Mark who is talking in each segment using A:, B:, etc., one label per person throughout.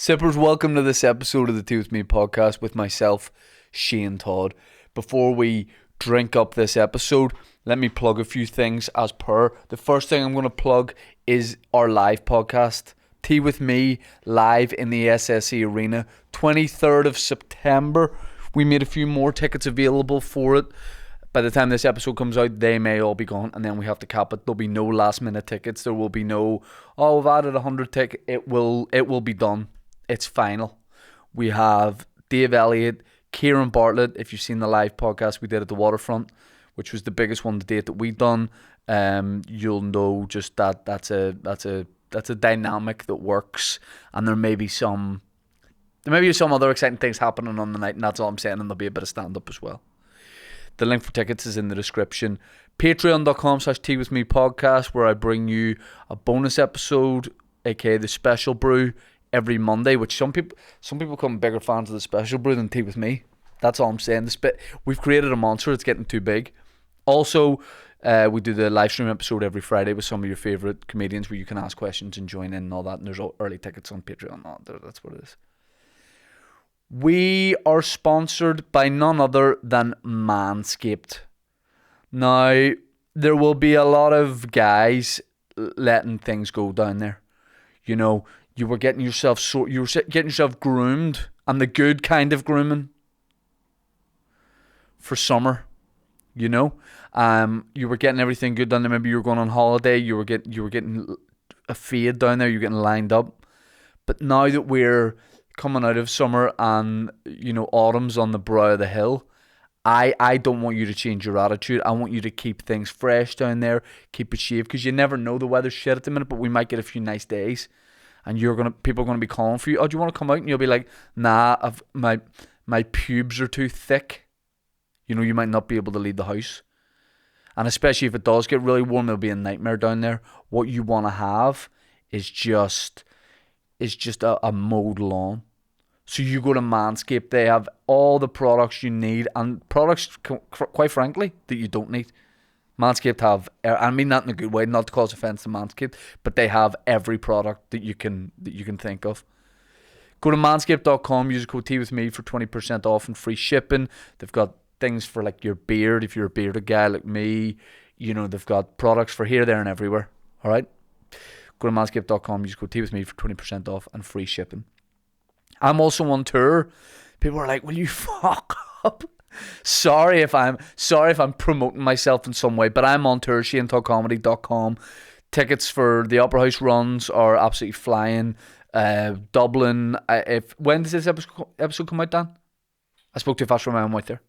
A: Sippers, welcome to this episode of the Tea With Me podcast with myself, Shane Todd. Before we drink up this episode, let me plug a few things as per. The first thing I'm going to plug is our live podcast, Tea With Me, live in the SSE Arena, 23rd of September. We made a few more tickets available for it. By the time this episode comes out, they may all be gone, and then we have to cap it. There'll be no last minute tickets. There will be no, we've added 100 tickets. It will be done. It's final. We have Dave Elliott, Kieran Bartlett. If you've seen the live podcast we did at the Waterfront, which was the biggest one to date that we've done, you'll know just that's a dynamic that works, and there may be some other exciting things happening on the night, and that's all I'm saying. And there'll be a bit of stand up as well. The link for tickets is in the description. Patreon.com/teawithmepodcast, where I bring you a bonus episode, aka the Special Brew, every Monday, which some people become bigger fans of the Special Brew than Tea With Me. That's all I'm saying. We've created a monster. It's getting too big. Also, we do the live stream episode every Friday with some of your favourite comedians where you can ask questions and join in and all that. And there's early tickets on Patreon. That's what it is. We are sponsored by none other than Manscaped. Now, there will be a lot of guys letting things go down there. You know, you were getting yourself groomed, and the good kind of grooming for summer. You know, you were getting everything good down there. Maybe you were going on holiday. You were getting a fade down there. You're getting lined up. But now that we're coming out of summer and, you know, autumn's on the brow of the hill, I don't want you to change your attitude. I want you to keep things fresh down there, keep it shaved, because you never know. The weather's shit at the minute, but we might get a few nice days, and people are gonna be calling for you. Oh, do you want to come out? And you'll be like, nah, my pubes are too thick. You know, you might not be able to leave the house, and especially if it does get really warm, it'll be a nightmare down there. What you want to have is just a mowed lawn. So you go to Manscaped, they have all the products you need, and products, quite frankly, that you don't need. Manscaped have, I mean that in a good way, not to cause offence to Manscaped, but they have every product that you can think of. Go to manscaped.com, use the code TEAWITHME for 20% off and free shipping. They've got things for like your beard, if you're a bearded guy like me. You know, they've got products for here, there, and everywhere. Alright? Go to manscaped.com, use code TEAWITHME for 20% off and free shipping. I'm also on tour. People are like, will you fuck up? Sorry if I'm promoting myself in some way, but I'm on tour, ShaneToddComedy.com. Tickets for the Opera House runs are absolutely flying. Dublin. When does this episode come out, Dan? I spoke too fast for my own mouth there.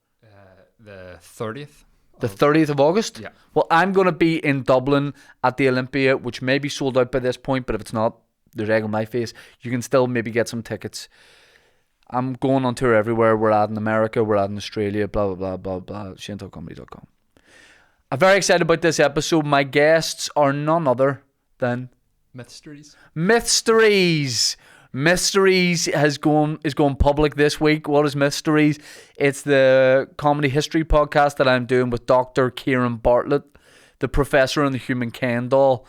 B: The 30th.
A: The 30th of August?
B: Yeah.
A: Well, I'm going to be in Dublin at the Olympia, which may be sold out by this point, but if it's not, there's egg on my face. You can still maybe get some tickets. I'm going on tour everywhere. We're out in America, we're out in Australia, blah, blah, blah, blah, blah. ShaneToddComedy.com. I'm very excited about this episode. My guests are none other than
B: Mysteries.
A: Mysteries is going public this week. What is Mysteries? It's the comedy history podcast that I'm doing with Dr. Kieran Bartlett, the professor and the human Ken doll,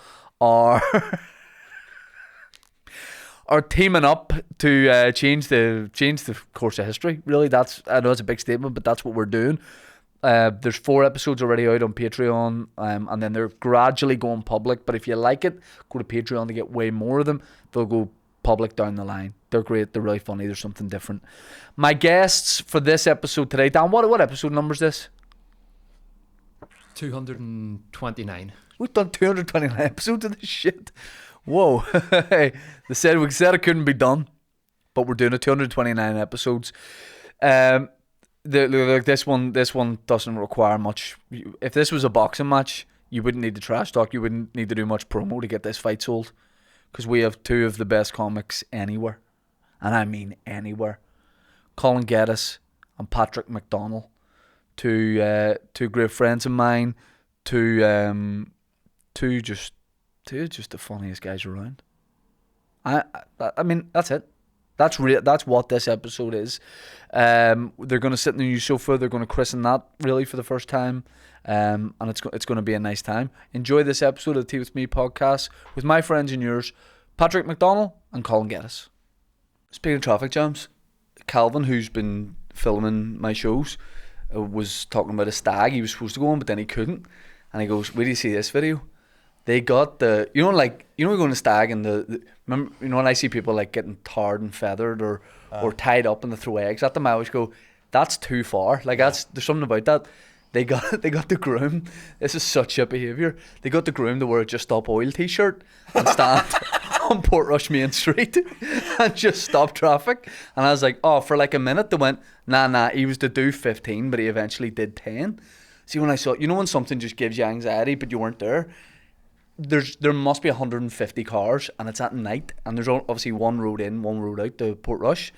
A: are teaming up to change the course of history. Really, I know it's a big statement, but that's what we're doing. There's 4 episodes already out on Patreon, and then they're gradually going public. But if you like it, go to Patreon to get way more of them. They'll go public down the line. They're great. They're really funny. There's something different. My guests for this episode today, Dan, what episode number is this?
B: 229.
A: We've done 229 episodes of this shit. Whoa. we said it couldn't be done, but we're doing it. 229 episodes. This one doesn't require much. If this was a boxing match, you wouldn't need to trash talk. You wouldn't need to do much promo to get this fight sold, because we have 2 of the best comics anywhere, and I mean anywhere. Colin Geddis and Paddy McDonnell, two great friends of mine, two just the funniest guys around. I mean, that's it. That's what this episode is. They're going to sit in the new sofa. They're going to christen that really for the first time, and it's going to be a nice time. Enjoy this episode of the Tea With Me podcast with my friends and yours, Paddy McDonnell and Colin Geddis. Speaking of traffic jams, Calvin, who's been filming my shows, was talking about a stag he was supposed to go on, but then he couldn't. And he goes, "Where do you see this video? They got the, you know, like, you know, we go on a stag and remember, you know, when I see people like getting tarred and feathered or tied up and they throw eggs at them, I always go, that's too far. Like, there's something about that. They got the groom. This is such shit behaviour. They got the groom to wear a Just Stop Oil t-shirt and stand on Portrush Main Street and just stop traffic. And I was like, oh, for like a minute they went, nah, he was to do 15, but he eventually did 10. See, when I saw, you know, when something just gives you anxiety, but you weren't there. There must be 150 cars, and it's at night, and there's obviously one road in, one road out to Portrush,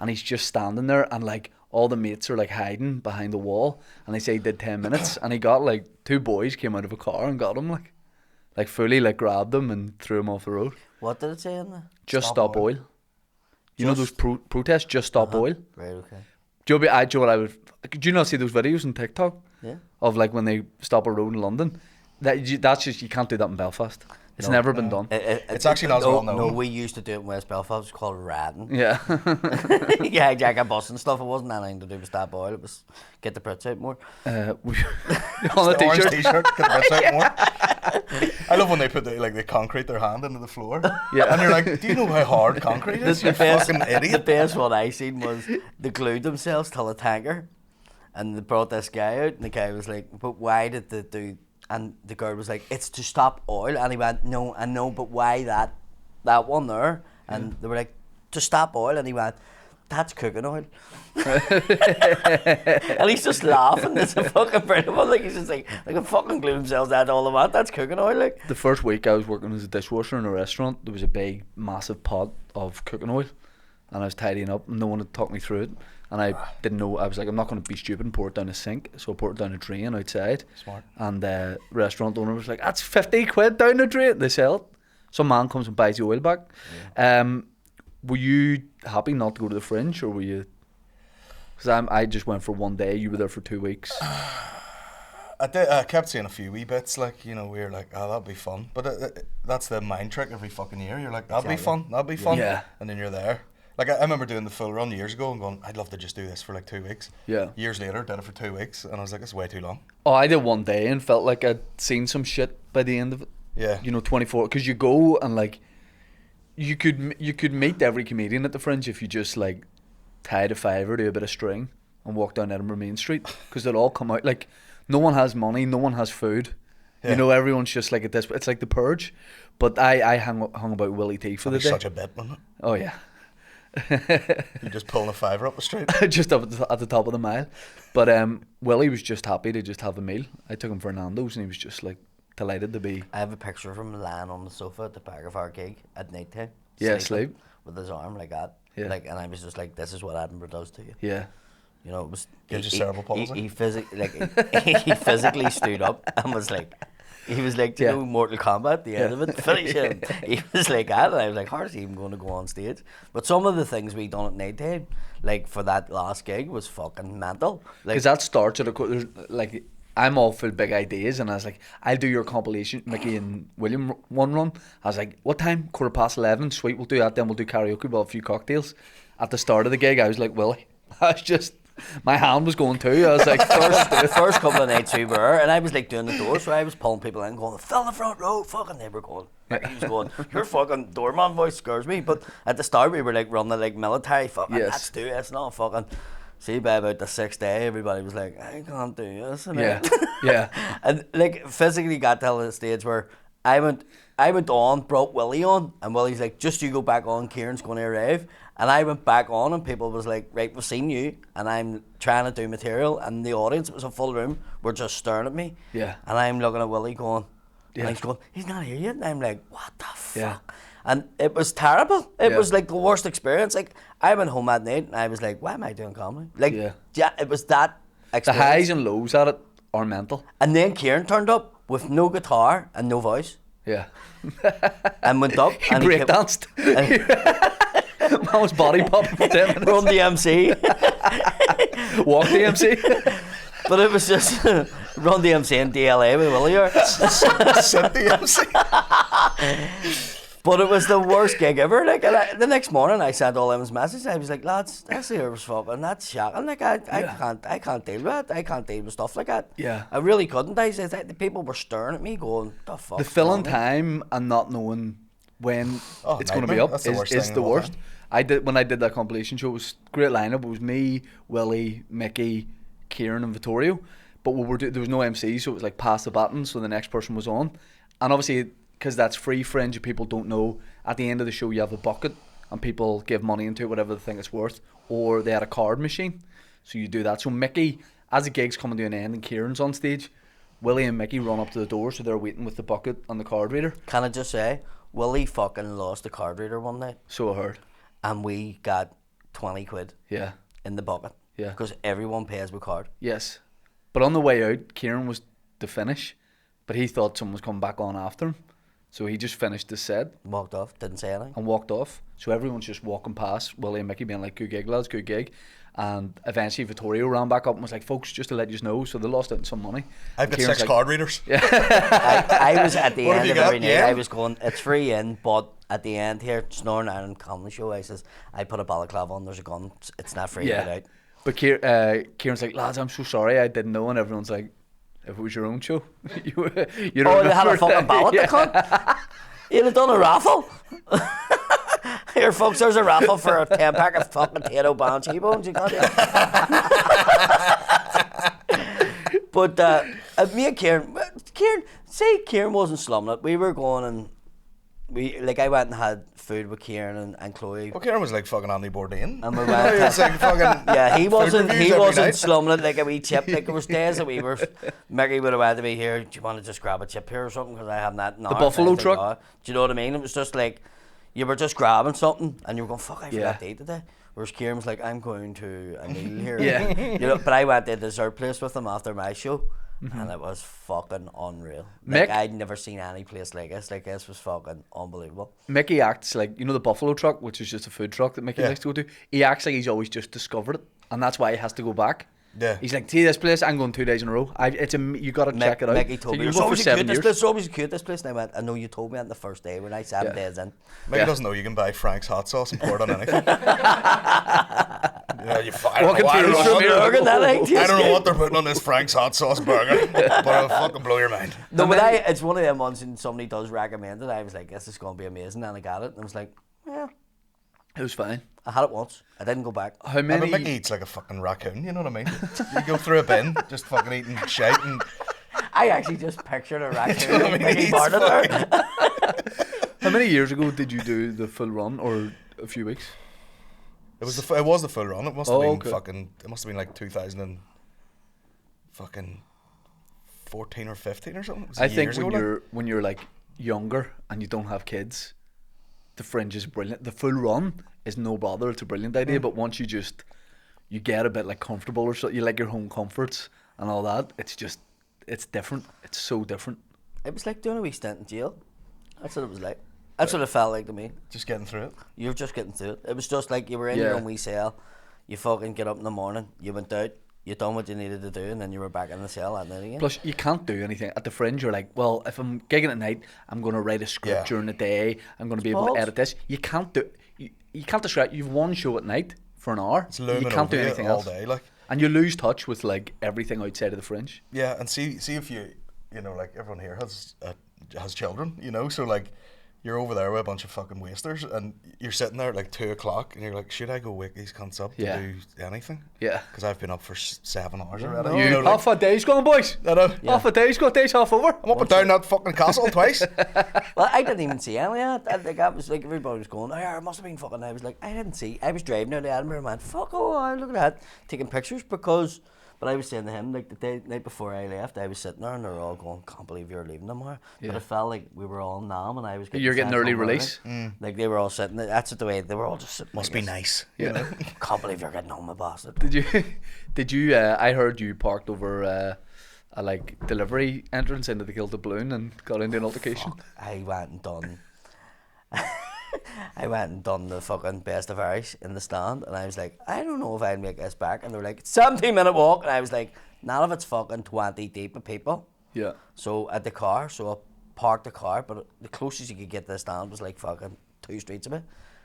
A: and he's just standing there, and like all the mates are like hiding behind the wall, and they say he did 10 minutes, and he got like 2 boys came out of a car and got him like fully like grabbed him and threw him off the road.
C: What did it say in there?
A: Just stop oil. You know those protests? Just stop oil.
C: Right. Okay.
A: Do you not see those videos on TikTok?
C: Yeah.
A: Of like when they stop a road in London. That's just, you can't do that in Belfast. It's never been done.
D: It's actually not as well known.
C: No, we used to do it in West Belfast. It was called ratting.
A: Yeah.
C: Yeah, Jack and bus and stuff. It wasn't anything to do with Stop Oil. It was get the Brits out more.
A: On a
D: The orange t-shirt, get the bits out more. I love when they put they concrete their hand into the floor.
A: Yeah.
D: And you're like, do you know how hard concrete is? You fucking
C: The
D: idiot.
C: best one I seen was they glued themselves to a tanker, and they brought this guy out, and the guy was like, "But why did they do?" And the girl was like, "It's to stop oil." And he went, "No, I know, but why that one there?" And they were like, "To stop oil." And he went, "That's cooking oil." And he's just laughing. It's a fucking brilliant one. Like, he's just like, they can fucking glue themselves that all they want. That's cooking oil, like.
A: The first week I was working as a dishwasher in a restaurant, there was a big, massive pot of cooking oil, and I was tidying up, and no one had talked me through it. And I didn't know, I was like, I'm not going to be stupid and pour it down a sink. So I poured it down a drain outside.
D: Smart.
A: And the restaurant owner was like, that's 50 quid down the drain. They sell it. Some man comes and buys the oil back. Yeah. Were you happy not to go to the Fringe, or were you? Because I just went for one day. You were there for 2 weeks.
D: I kept seeing a few wee bits, like, you know, we were like, oh, that'd be fun. But that's the mind trick every fucking year. You're like, that'd be fun.
A: Yeah.
D: And then you're there. Like, I remember doing the full run years ago and going, I'd love to just do this for like 2 weeks.
A: Yeah.
D: Years later, did it for 2 weeks, and I was like, it's way too long.
A: Oh, I did one day and felt like I'd seen some shit by the end of it.
D: Yeah.
A: You know, 24, because you go and like, you could meet every comedian at the Fringe if you just like tied a fiver to a bit of string and walk down Edinburgh Main Street, because they'll all come out. Like, no one has money, no one has food. Yeah. You know, everyone's just like at this. It's like the Purge. But I hung about Willie T for the day.
D: Such a bit, wasn't it?
A: Oh yeah.
D: You're just pulling a fiver up the street.
A: Just up at the top of the mile. But Willie was just happy to just have a meal. I took him for Nando's and he was just like delighted to be.
C: I have a picture of him lying on the sofa at the back of our gig at night time.
A: Yeah, sleep.
C: With his arm like that.
A: Yeah.
C: Like, and I was just like, this is what Edinburgh does to you.
A: Yeah.
C: You know, it was.
D: Gives you cerebral palsy.
C: He physically stood up and was like, he was like, do you know Mortal Kombat at the end of it? Finish him. He was like that, and I was like, how's he even going to go on stage? But some of the things we done at night time, like for that last gig, was fucking mental.
A: Because that starts at like, I'm all full big ideas, and I was like, I'll do your compilation, Mickey and William one run. I was like, what time? 11:15. Sweet, we'll do that. Then we'll do karaoke, we'll have a few cocktails. At the start of the gig, I was like, Willie, I was just. My hand was going too. I was like,
C: the first couple of nights we were, and I was like doing the door, so I was pulling people in, going, fill the front row, fucking they were going. He was going, your fucking doorman voice scares me. But at the start we were like running like military, fucking let's do it, it's not fucking. See, by about the 6th day, everybody was like, I can't do this. And
A: yeah.
C: And like physically got to the stage where I went on, brought Willie on, and Willie's like, just you go back on, Kieran's going to arrive. And I went back on, and people was like, right, we've seen you, and I'm trying to do material, and the audience, it was a full room, were just staring at me.
A: Yeah.
C: And I'm looking at Willie going, and he's going, he's not here yet. And I'm like, what the fuck?
A: Yeah.
C: And it was terrible. It was like the worst experience. Like, I went home that night, and I was like, why am I doing comedy? Like, it was that experience.
A: The highs and lows at it are mental.
C: And then Kieran turned up with no guitar and no voice.
A: Yeah.
C: And went up.
A: He breakdanced. Man was body popping for 10 minutes.
C: Run the MC.
A: Walk the MC.
C: But it was just Run the MC and DLA with Willie.
D: Sit the MC.
C: But it was the worst gig ever. Like, and the next morning, I sent all them his messages. I was like, lads, this here was fucking, that's shocking. Like, I can't deal with it. I can't deal with stuff like that.
A: Yeah.
C: I really couldn't. I said, the people were staring at me going, the fuck.
A: The filling time and not knowing when it's going to be
D: nightmare.
A: up
D: That's the worst
A: is
D: thing
A: the
D: of all
A: worst.
D: time.
A: When I did that compilation show, it was a great lineup. It was me, Willie, Mickey, Kieran and Vittorio. But there was no MC, so it was like pass the baton, so the next person was on. And obviously, because that's free Fringe, people don't know, at the end of the show you have a bucket and people give money into it, whatever they think it's worth, or they had a card machine, so you do that. So Mickey, as the gig's coming to an end and Kieran's on stage, Willie and Mickey run up to the door, so they're waiting with the bucket and the card reader.
C: Can I just say, Willie fucking lost the card reader one night,
A: So I heard.
C: and we got 20 quid
A: Yeah.
C: in the bucket.
A: Yeah.
C: Because everyone pays with card.
A: Yes. But on the way out, Kieran was to finish, but he thought someone was coming back on after him. So he just finished his set
C: Walked off, didn't say anything.
A: and walked off. So everyone's just walking past Willie and Mickey being like, good gig, lads, good gig. And eventually Vittorio ran back up and was like, folks, just to let you know. So they lost out on some money.
D: I've got
A: Kieran's
D: 6
A: like,
D: card readers.
C: I was at the
D: What have
C: end
D: you
C: of
D: got?
C: every night.
D: Yeah.
C: I was going, it's free in, but at the end here, Snoring Iron Comedy Show, I says, I put a balaclava on, there's a gun, it's not free,
A: Yeah.
C: get out.
A: But Kieran's like, lads, I'm so sorry, I didn't know. And everyone's like, if it was your own show, you don't
C: Oh, they had a
A: remember
C: fucking
A: that."
C: ballot,
A: Yeah.
C: the cunt. You'd have done a raffle. Here, folks, there's a raffle for a 10-pack of fucking potato bun T-bones. You got it. But me and Kieran, say Kieran wasn't slumming it. We were going and I went and had food with Kieran and Chloe.
D: Well, Kieran was like fucking Andy Bourdain.
C: And we went.
D: It's like fucking
C: Yeah, he
D: food
C: wasn't.
D: reviews
C: He
D: every
C: wasn't
D: night.
C: slumming it like a wee chip. Like there was days that we were. Mickey would have had to be here. Do you want to just grab a chip here or something? Because I haven't that. The
A: buffalo truck?
C: Do you know what I mean? It was just like you were just grabbing something and you were going, "Fuck, I
A: Yeah.
C: forgot to eat today." Whereas Kieran was like, "I'm going to a meal here."
A: Yeah.
C: You know, but I went to a dessert place with him after my show. And it was fucking unreal.
A: Mick?
C: Like I'd never seen any place like this. Like this was fucking unbelievable.
A: Mickey acts like, you know, the buffalo truck, which is just a food truck that Mickey
D: Yeah.
A: likes to go to. He acts like he's always just discovered it, and that's why he has to go back.
D: Yeah.
A: He's like, see this place, I'm going 2 days in a row. You got to check it out.
C: Mickey told
A: So
C: me,
A: you
C: it's
A: go for
C: always
A: 7
C: cute, this
A: years.
C: place, it's always cute, this place. And I went, I know you told me on the first day, we're like 7 days in.
D: Mickey
A: Yeah.
D: doesn't know you can buy Frank's hot sauce and pour it on anything. Yeah, you I don't
A: Walking
D: know why-
A: through the
D: I don't
A: street.
D: know-
C: Look at that,
D: I don't know what they're putting on this Frank's hot sauce burger, but it'll fucking blow your mind.
C: No, but it's one of them ones and somebody does recommend it. I was like, this is going to be amazing. And I got it. And I was like, yeah,
A: It was fine.
C: I had it once. I didn't go back.
A: How
D: Yeah, but
A: many?
D: Mickey eats like a fucking raccoon, you know what I mean? You go through a bin, just fucking eating shite and...
C: I actually just pictured a
D: You know
C: raccoon
D: what I
C: with
D: mean?
C: Mickey
D: He's
C: Barton there.
A: How many years ago did you do the full run, or a few weeks?
D: It was the full run. It must have been
A: okay.
D: fucking... It must have been like 2000 and... fucking 14 or 15 or something. It was
A: I think
D: years ago, like.
A: when you're like younger and you don't have kids, the Fringe is brilliant. The full run is no bother. It's a brilliant idea. But once you get a bit like comfortable or so, you like your home comforts and all that. It's different. It's so different.
C: It was like doing a wee stint in jail. That's what it was like. That's what it felt like to me.
D: Just getting through it.
C: You were just getting through it. It was just like you were in
A: Yeah.
C: your own wee cell. You fucking get up in the morning. You went out. You done what you needed to do, and then you were back in the cell at night again.
A: Plus, you can't do anything at the Fringe. You're like, well, if I'm gigging at night, I'm going to write a script
D: Yeah.
A: during the day. I'm going to be able to
C: Balls.
A: edit this. You can't do. You can't describe. You've one show at night for an hour.
D: It's
A: You
D: looming
A: can't do
D: over you
A: anything
D: all
A: else.
D: day, like.
A: And you lose touch with like everything outside of the Fringe.
D: Yeah, and see if you know, like everyone here has children, you know, so like you're over there with a bunch of fucking wasters and you're sitting there at like 2 o'clock and you're like, should I go wake these cunts up to
A: Yeah.
D: do anything?
A: Yeah.
D: Because I've been up for 7 hours
C: Yeah,
D: already.
C: no.
D: You know, like,
A: Half a day's gone, boys.
D: I know.
C: Yeah.
A: Half a day's got days half over.
D: I'm up and down that fucking castle twice.
C: Well, I didn't even see any of that. Like, I was like, everybody was going, oh, yeah, it must have been fucking. I was like, I didn't see. I was driving out to Edinburgh and went, fuck, oh, look at that. Taking pictures because, but I was saying to him, like, the night before I left, I was sitting there and they were all going, can't believe you're leaving tomorrow.
A: Yeah.
C: But it felt like we were all numb and I was getting
A: You're getting
C: sent
A: early
C: home
A: release.
C: Like, they were all sitting there. That's the way they were all just sitting.
D: Must
C: like
D: be
C: this.
D: nice.
A: Yeah.
C: Can't believe you're getting home, my bastard.
A: Did you? I heard you parked over a like delivery entrance into the Gilded Balloon and got into an altercation.
C: I went and done. I went and done the fucking best of Irish in the stand, and I was like, I don't know if I'd make this back. And they were like, 17-minute walk, and I was like, none of it's fucking 20 deep of people.
A: Yeah.
C: So at the car, so park the car, but the closest you could get to the stand was like fucking 2 streets away.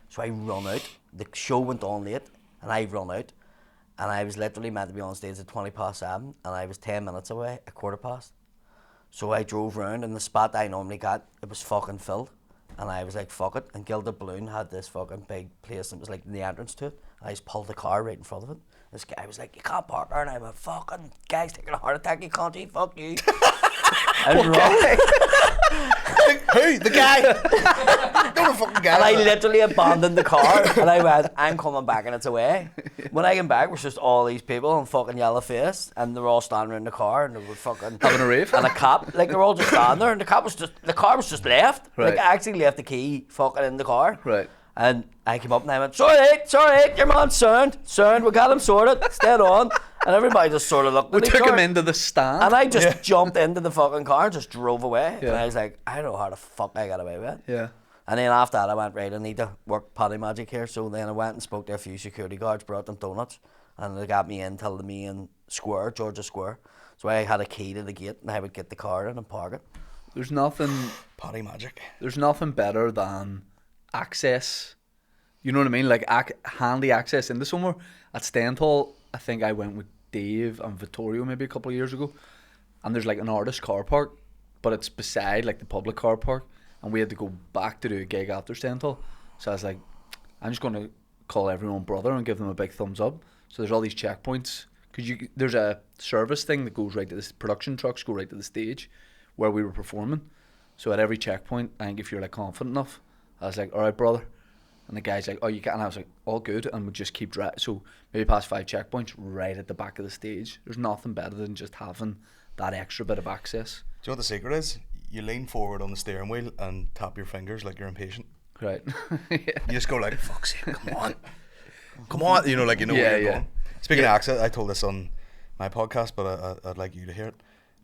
C: So I run out. The show went on late, and I run out. And I was literally meant to be on stage at 7:20, and I was 10 minutes away at 7:15. So I drove round, and the spot I normally got, it was fucking filled. And I was like, fuck it. And Gilded Balloon had this fucking big place that was like the entrance to it. I just pulled the car right in front of it. This guy was like, you can't park there. And I went, fucking guy's taking a heart attack, you can't eat, fuck you. I was wrong.
D: Who? The guy? Don't fucking guy.
C: And I literally abandoned the car and I went, I'm coming back and it's away. When I came back, it was just all these people in fucking yellow face and they were all standing around the car and they were fucking
A: Having a rave?
C: And a cop, like they were all just standing there and the car was just left.
A: Right.
C: Like I actually left the key fucking in the car.
A: Right.
C: And I came up and I went, sorry, your man's sound, we got him sorted, stayed on. And everybody just sort of looked
A: We
C: at each
A: took him
C: other.
A: into the stand.
C: And I just jumped into the fucking car and just drove away.
A: Yeah.
C: And I was like, I don't know how the fuck I got away with it.
A: Yeah.
C: And then after that, I went, right, I need to work Paddy Magic here. So then I went and spoke to a few security guards, brought them donuts, and they got me in till the main square, Georgia Square. So I had a key to the gate, and I would get the car in and park it.
A: There's nothing.
D: Paddy Magic.
A: There's nothing better than access. You know what I mean? Like handy access into somewhere. At Stendhal, I think I went with Dave and Vittorio maybe a couple of years ago, and there's like an artist car park, but it's beside like the public car park, and we had to go back to do a gig after Stendhal. So I was like, I'm just going to call everyone brother and give them a big thumbs up. So there's all these checkpoints because there's a service thing that goes right to the production trucks go right to the stage where we were performing. So at every checkpoint, I think if you're like confident enough, I was like, all right, brother. And the guy's like, oh, you can't. And I was like, all good. And we just keep driving. So maybe past 5 checkpoints right at the back of the stage. There's nothing better than just having that extra bit of access.
D: Do you know what the secret is? You lean forward on the steering wheel and tap your fingers like you're impatient.
A: Right. Yeah.
D: You just go like, fuck's sake, come on. Come on. You know, like, you know
A: Yeah,
D: where you're
A: yeah.
D: going. Speaking of access, I told this on my podcast, but I'd like you to hear it.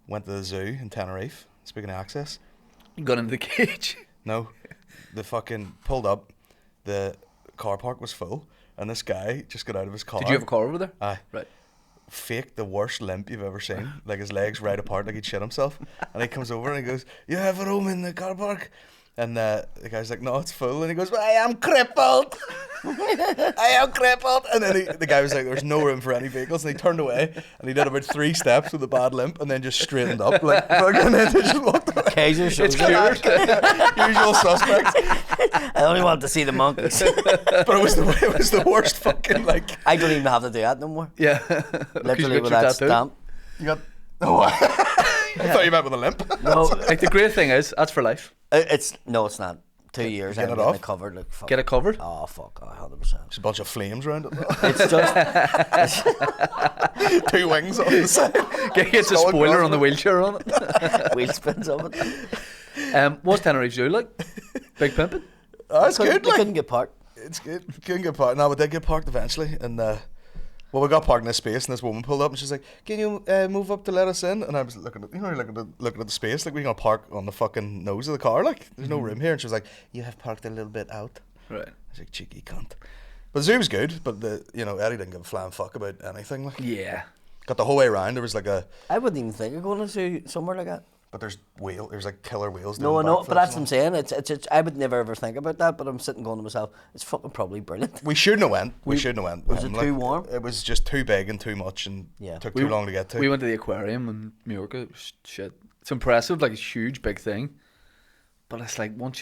D: Went to the zoo in Tenerife. Speaking of access.
A: Got into the cage.
D: No. The fucking pulled up. The car park was full, and this guy just got out of his car.
A: Did you have a car over there?
D: Aye.
A: Right.
D: Faked the worst limp you've ever seen. Like his legs right apart, like he'd shit himself. And he comes over and he goes, "You have a room in the car park?" And the guy's like, "No, it's full." And he goes, "I am crippled. I am crippled." And then the guy was like, "There's no room for any vehicles." And he turned away and he did about 3 steps with a bad limp and then just straightened up. Like, and then they just walked away.
C: Kaiser
A: It's cured.
D: Usual suspects.
C: I only wanted to see the monkeys.
D: But it was the worst fucking, like.
C: I don't even have to do that no more.
A: Yeah.
C: Literally with that stamp.
D: You got. Oh, I thought you meant with a limp.
C: No,
A: Like the great thing is, that's for life.
C: it's not. 2 years
D: Get
C: I'm
D: it
C: getting
D: off?
C: it covered. Like, fuck.
A: Get it covered.
C: Oh fuck, 100%.
D: There's a bunch of flames around it.
C: It's just
D: 2 wings on the side.
A: Gets a
D: Skull
A: spoiler
D: across
A: on the
D: it.
A: wheelchair on it.
C: wheel spins of it.
A: What's Tenerife Zoo like? Big pimpin'?
D: Oh, it's good.
C: They
D: Like.
C: couldn't get parked.
D: It's good. Couldn't get parked. No, we did get parked eventually, and well, we got parked in this space, and this woman pulled up, and she's like, "Can you move up to let us in?" And I was looking at, looking at the space, like we're gonna park on the fucking nose of the car, like there's no room here. And she was like, "You have parked a little bit out."
A: Right.
D: I was like, "Cheeky cunt." But the zoo was good, but Eddie didn't give a flying fuck about anything. Like,
A: Yeah.
D: got the whole way around. There was like
C: I wouldn't even think of going to see somewhere like that.
D: but there's like killer whales.
C: No, I
D: doing
C: know,
D: backflips
C: but that's what
D: and
C: I'm
D: all.
C: saying. It's I would never ever think about that, but I'm sitting going to myself, it's fucking probably brilliant.
D: We shouldn't have went. We shouldn't have went.
C: Was it too warm?
D: It was just too big and too much, and
C: Yeah.
D: took too long to get to.
A: We went to the aquarium in Mallorca. It was shit. It's impressive, like a huge, big thing. But it's like once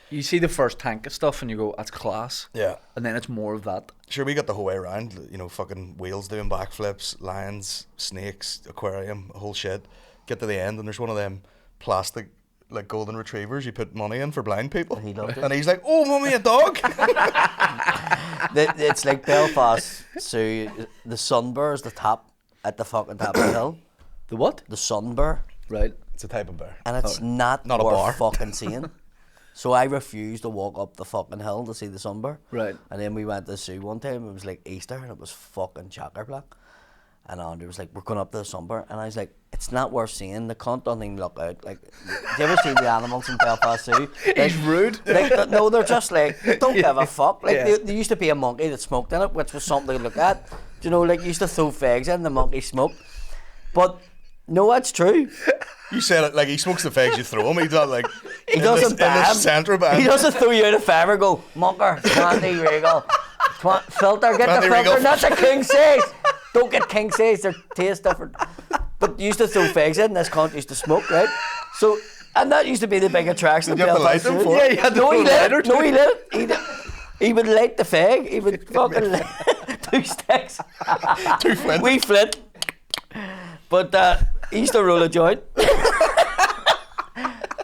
A: you see the first tank of stuff and you go, that's class.
D: Yeah.
A: And then it's more of that.
D: Sure, we got the whole way around. Fucking whales doing backflips, lions, snakes, aquarium, whole shit. Get to the end and there's one of them plastic like golden retrievers you put money in for blind people.
C: And he loved it.
D: And he's like, "Oh, mummy, a dog."
C: It's like Belfast, so the Sunbur is at the fucking top of the hill.
A: The what?
C: The Sunbur.
A: Right.
D: It's a type of bear.
C: And it's not
D: Not a
C: worth
D: bar.
C: fucking seeing. So I refused to walk up the fucking hill to see the Sunbur.
A: Right.
C: And then we went to the zoo one time. It was like Easter and it was fucking chocker black. And Andrew was like, "We're going up to the Sunbur." And I was like, "It's not worth seeing. The cunt doesn't even look out. Like, do you ever see the animals in Belfast Zoo?
A: He's rude.
C: Like, no, they're just like, they don't give a fuck. Like,
A: Yeah.
C: there used to be a monkey that smoked in it, which was something to look at. Do you know, like, you used to throw Fegs in, the monkey smoked. But, no, that's true.
D: You said it like he smokes the fags, you throw him. He does like
C: He doesn't
D: in the
C: ban.
D: centre band.
C: He doesn't throw you out of favour. Go, Monker, 20 Regal. Filter, get the
D: 20
C: filter,
D: Regal.
C: not the king size. Don't get king size, their taste different. But you used to throw fags in, this cunt used to smoke, right? So, and that used to be the big attraction.
D: Did you have to light them for
A: Yeah,
D: it?
A: you had to
C: No,
A: throw
C: he
A: a
C: lit
A: lighter
C: it. No, he lit it. He would light the fag. He would fucking light 2 sticks.
D: 2 flint.
C: We flit. But he used to roll a joint.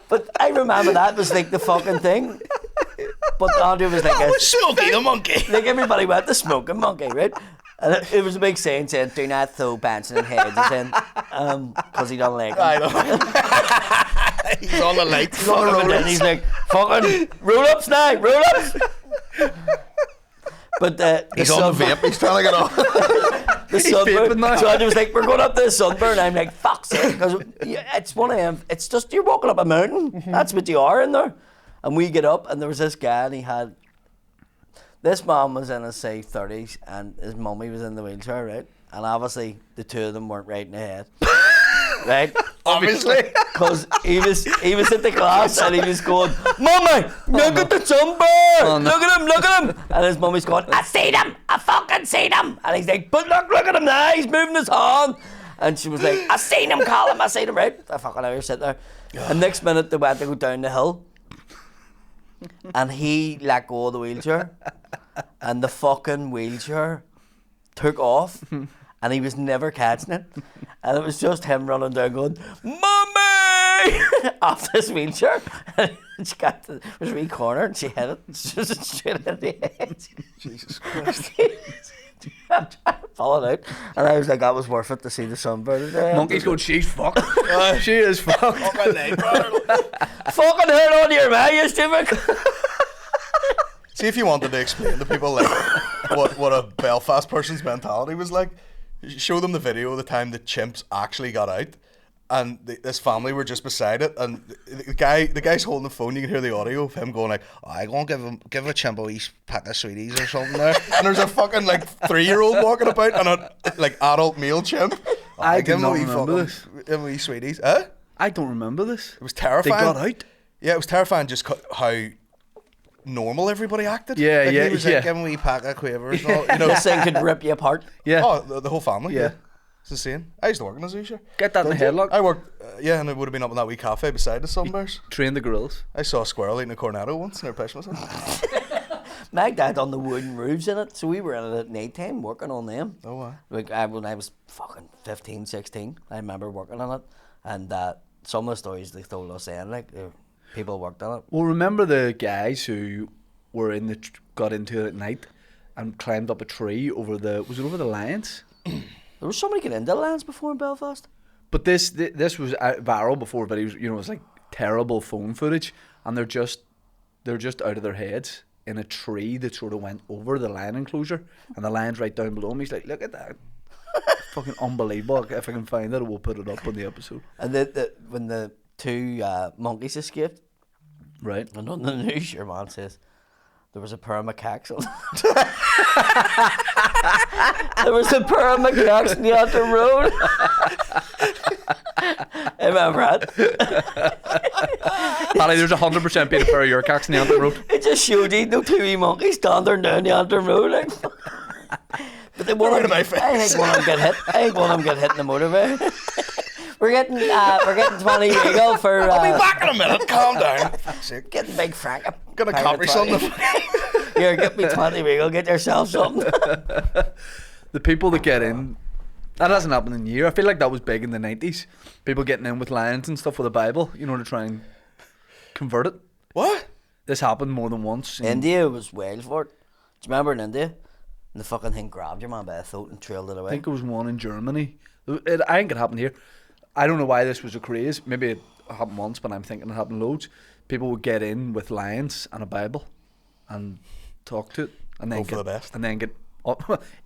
C: But I remember that was like the fucking thing. But Andrew was like,
D: Smokey the monkey.
C: like everybody went to smoking monkey, right? And it was a big saying saying, do not throw Benson and Hedges in, because he don't like them.
D: I know. He's on the lights. He's on the
C: And then
D: rollers.
C: he's like, fucking roll-ups now, roll-ups. But
D: He's on the vape. He's trying to get off.
C: the sunburn.
A: vaping now.
C: So I was like, we're going up the sunburn. I'm like, fuck's sake. Because it's one of them, it's just, you're walking up a mountain.
A: Mm-hmm.
C: That's what you are in there. And we get up, and there was this guy, and he had, this man was in his, say, 30s, and his mummy was in the wheelchair, right? And obviously, the two of them weren't right in the head. Right?
D: Obviously.
C: Because he was at the class and he was going, Mummy, look at the sunburn!
A: Oh, no.
C: Look at him, look at him! And his mummy's going, I seen him! I fucking seen him! And he's like, but look at him now, he's moving his hand! And she was like, I seen him, Colin, I seen him, right? I fucking hour sit there. And next minute they went to go down the hill. And he let go of the wheelchair. And the fucking wheelchair took off. And he was never catching it. And it was just him running down going, Mummy! Off this wheelchair. And she got to this wee corner and she hit it just straight in the head.
D: Jesus Christ.
C: I'm trying to pull it out. And I was like, that was worth it to see the sunburn.
A: Monkey's going, she's fucked. She is fucked.
C: Fucking hurt on your man, you stupid.
D: See, if you wanted to explain to people like what a Belfast person's mentality was like, show them the video of the time the chimps actually got out, and this family were just beside it, and the guy's holding the phone. You can hear the audio of him going like, oh, "I gonna give a chimp a pack of sweeties or something there," and there's a fucking like 3-year-old walking about and a like adult male chimp. Oh,
A: I
D: give
A: do
D: him a
A: not
D: wee
A: remember
D: fucking, give him a wee sweeties. Huh?
A: I don't remember this.
D: It was
A: They
D: terrifying.
A: got out.
D: Yeah, it was terrifying just how normal everybody acted.
A: Yeah,
D: like,
A: yeah,
D: he was
A: yeah.
D: like, give him a wee pack of quavers and all, you know.
C: This thing could rip you apart.
A: Yeah.
D: Oh, the whole family.
A: Yeah.
D: It's insane. I used to work in a zoo, sure.
A: Get that in the
D: Did you?
A: headlock.
D: I worked, yeah, and I would have been up in that wee cafe beside the Sunbears.
A: Train the gorillas.
D: I saw a squirrel eating a cornetto once, and I pissed myself.
C: My dad done the wooden roofs in it, so we were in it at night time working on them.
D: Oh, wow.
C: Like when I was fucking 15, 16, I remember working on it, and some of the stories they told us then, like people worked on it.
A: Well, remember the guys who were got into it at night and climbed up a tree over the lions?
C: There was somebody get into the lands before in Belfast.
A: But this was viral before, but it was like terrible phone footage, and they're just out of their heads in a tree that sort of went over the lion enclosure, and the lion's right down below him. He's like, look at that. Fucking unbelievable. If I can find it, we'll put it up on the episode.
C: And when the two monkeys escaped,
A: Right.
C: and on the news, your man says, there was a pair of macaques on there was a pair of macaques in the Antrim Road. Remember that?
A: Paddy, there's 100% been a pair of your cacks in the Antrim Road.
C: It just showed you no two wee monkeys standing down the Antrim Road. Like. But they one
D: Right
C: of
D: in my
C: them, I
D: face.
C: think one of them get hit. I think one of them get hit in the motorway. We're getting 20 regal for
D: I'll be back in a minute. Calm down. Fuck's sake.
C: getting big Frank.
D: Gonna copy something.
C: Here, get me 20 regal. Get yourself something.
A: The people that get in, that hasn't happened in a year. I feel like that was big in the 90s. People getting in with lions and stuff with a Bible, to try and convert it.
D: What?
A: This happened more than once.
C: India was wild for it. Do you remember in India? And the fucking thing grabbed your man by the throat and trailed it
A: I
C: away.
A: think it was one in Germany. I think it happened here. I don't know why this was a craze. Maybe it happened once, but I'm thinking it happened loads. People would get in with lions and a Bible and talk to it, and then
D: Hope for the best.
A: and then get.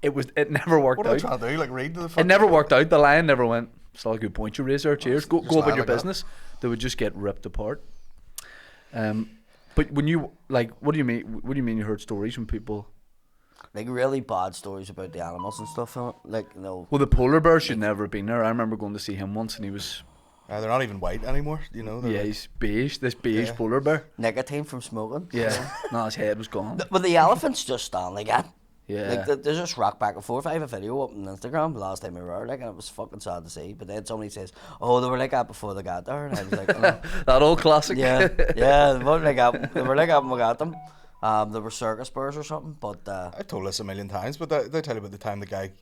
A: It never worked
D: What are
A: out.
D: they trying to do? Like read to the
A: It
D: fucking
A: never worked out. The lion never went. Still a good point you raised there. Cheers. Go
D: just
A: about
D: lying
A: your
D: like that.
A: business. They would just get ripped apart. But when you what do you mean? What do you mean you heard stories from people?
C: Like really bad stories about the animals and stuff. Like,
A: Well, the polar bear should never have been there. I remember going to see him once, and he was
D: They're not even white anymore, you know.
A: Yeah, he's beige. This beige
D: Yeah.
A: polar bear.
C: Nicotine from smoking.
A: Yeah. No, his head was gone.
C: But the elephants just stand like that.
A: Yeah.
C: Like they just rock back and forth. I have a video up on Instagram last time we were like, and it was fucking sad to see. But then somebody says, "Oh, they were like that before they got there," and I was like, oh.
A: That old classic.
C: "Yeah, yeah, they were like that. They were like that when we got them. They were circus birds or something." But
D: I've told this a million times, but they tell you about the time the guy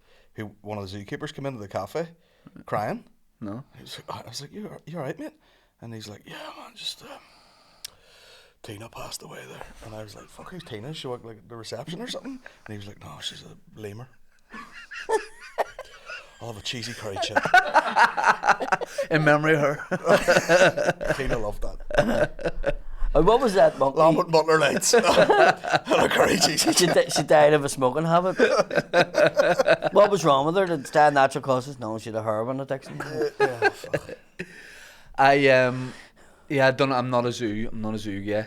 D: one of the zookeepers came into the cafe crying.
A: No.
D: I was like, you alright, mate? And he's like, yeah, man, just Tina passed away there. And I was like, fuck, who's Tina? She worked like the reception or something? And he was like, no, she's a lemur. I'll have a cheesy curry chip.
A: In memory of her.
D: Tina loved that.
C: what was that monkey?
D: Lambert Butler lights. And a curry cheesy chip.
C: She died of a smoking habit. What was wrong with her? Did it die of natural causes? No, she had a heroin addiction.
D: Yeah, fuck.
A: I don't know. I'm not a zoo guy.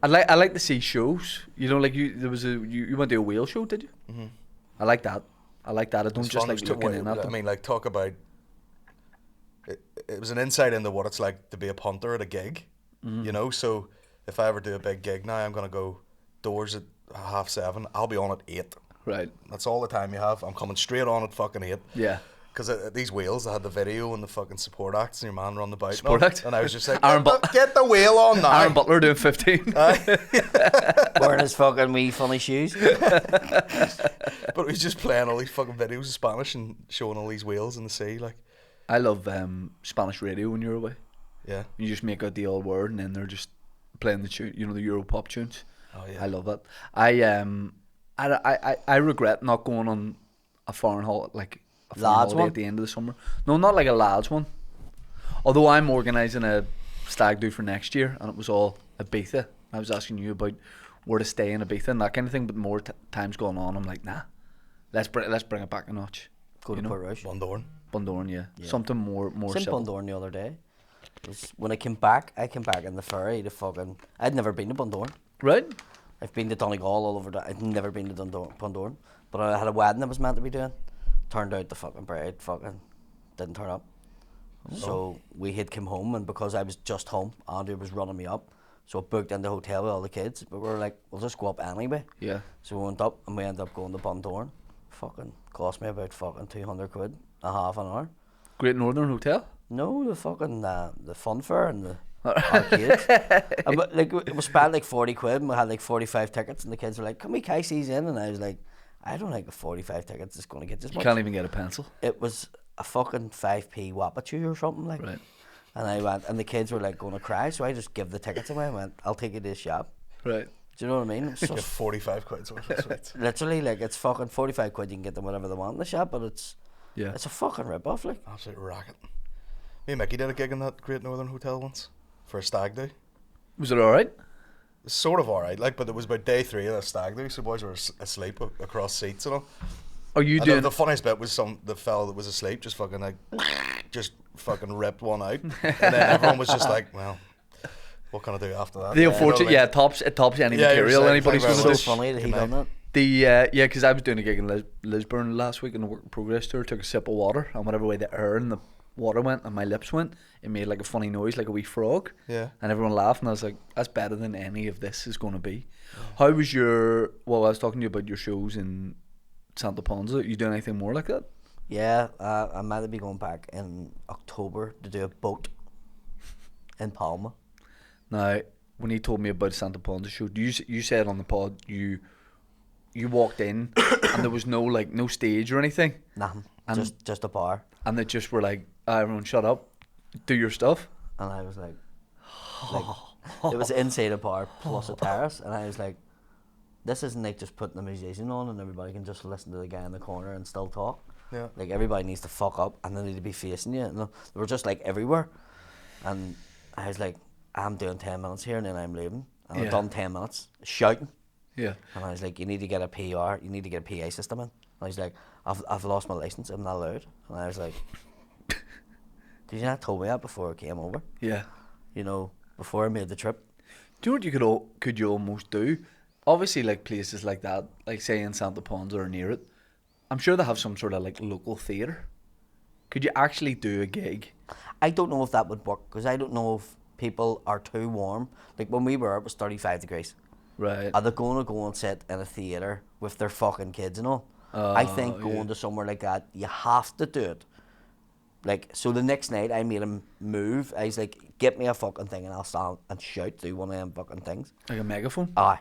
A: I like to see shows. You know, like you went to a whale show, did you?
D: Mm-hmm.
A: I like that. I don't
D: It's
A: just
D: fun.
A: like
D: It was
A: looking in at
D: I
A: them.
D: mean, like, talk about it was an insight into what it's like to be a punter at a gig. You know, so if I ever do a big gig now, I'm gonna go doors at 7:30. I'll be on at 8.
A: Right.
D: That's all the time you have. I'm coming straight on at fucking 8.
A: Yeah.
D: Because at these whales, they had the video and the fucking support acts and your man run the bike.
A: Support act?
D: And I was just like,
A: Aaron
D: get the whale on now.
A: Aaron Butler doing 15.
C: Wearing his fucking wee funny shoes.
D: But he was just playing all these fucking videos in Spanish and showing all these whales in the sea. Like,
A: I love Spanish radio when you're away.
D: yeah.
A: You just make out the old word and then they're just playing the tune, you know, the Euro pop tunes.
D: Oh, yeah.
A: I love that. I regret not going on a foreign holiday, like a foreign
C: Lads
A: holiday
C: one?
A: at the end of the summer. No, not like a lads one. Although I'm organising a stag do for next year, and it was all Ibiza. I was asking you about where to stay in Ibiza and that kind of thing, but more time's going on. I'm like, nah, let's bring it back a notch.
C: Go to Port Rouge.
D: Bundoran.
A: Bundoran, yeah. Something more
C: I was in
A: civil.
C: Bundoran the other day. When I came back in the ferry to fucking... I'd never been to Bundoran.
A: Right?
C: I've been to Donegal all over that. I'd never been to Bundoran. But I had a wedding I was meant to be doing. Turned out the fucking bride fucking didn't turn up. So we had come home, and because I was just home, Andrew was running me up. So I booked in the hotel with all the kids. But we were like, we'll just go up anyway.
A: Yeah.
C: So we went up, and we ended up going to Bundoran. Fucking cost me about fucking 200 quid a half an hour.
A: Great Northern Hotel?
C: No, the fucking the fun fair and the arcades. But like we spent like 40 quid and we had like 45 tickets, and the kids were like, "Can we cash these in?" And I was like, "I don't think a 45 tickets is going to get this
A: You
C: much."
A: can't even get a pencil.
C: It was a fucking 5p Wapachu or something like.
A: Right.
C: And I went, and the kids were like going to cry, so I just give the tickets away. I went, "I'll take you to the shop."
A: Right.
C: Do you know what I mean? It's
D: Get
C: just
D: 45 quid worth of sweets.
C: literally like it's fucking 45 quid. You can get them whatever they want in the shop, but it's
A: Yeah.
C: a fucking rip off. Like,
D: Absolute racket. Me and Mickey did a gig in that Great Northern Hotel once for a stag do.
A: Was it alright?
D: It's sort of alright, like, but it was about day 3 of the stag do, so boys were asleep across seats and all.
A: Are you
D: And
A: doing
D: the funniest bit was the fella that was asleep just fucking like, just fucking ripped one out, and then everyone was just like, well, what can I do after that?
A: the unfortunate?
D: like-
A: Yeah, it tops any
D: Yeah,
A: material
D: you're
A: anybody's
D: saying,
A: going
C: so
A: to
D: thank
A: do.
C: funny that he
D: Good
C: done
D: night.
C: that.
A: Yeah, because I was doing a gig in Lisburn last week on the Work in Progress tour. Took a sip of water, and whatever way the air and the water went and my lips went, it made like a funny noise, like a wee frog.
D: Yeah.
A: And everyone laughed, and I was like, "That's better than any of this is going to be." How was your? Well, I was talking to you about your shows in Santa Ponza. You doing anything more like that?
C: Yeah, I might be going back in October to do a boat in Palma.
A: Now, when he told me about Santa Ponza show, you said on the pod you walked in and there was no stage or anything,
C: Nothing,
A: And-
C: just a bar.
A: and they just were like, "Everyone, shut up, do your stuff."
C: And I was like it was inside a bar plus a terrace, and I was like, this isn't like just putting the musician on and everybody can just listen to the guy in the corner and still talk.
D: Yeah.
C: Like, everybody needs to fuck up and they need to be facing you, and they were just like everywhere. And I was like, I'm doing 10 minutes here and then I'm leaving, and
A: Yeah.
C: I've done 10 minutes shouting.
A: Yeah.
C: And I was like, you need to get a PR, you need to get a PA system in. And I was like, I've lost my license, I'm not allowed. And I was like, did you not told me that before I came over?
A: Yeah.
C: You know, before I made the trip.
A: Do you know what could you almost do? Obviously, like places like that, like say in Santa Ponza or near it, I'm sure they have some sort of like local theatre. Could you actually do a gig?
C: I don't know if that would work because I don't know if people are too warm. Like when we were, it was 35 degrees.
A: Right.
C: Are they going to go and sit in a theatre with their fucking kids and all? I think going to somewhere like that, you have to do it. Like, so the next night I made him move. I was like, get me a fucking thing and I'll stand and shout through one of them fucking things.
A: Like a megaphone?
C: Aye.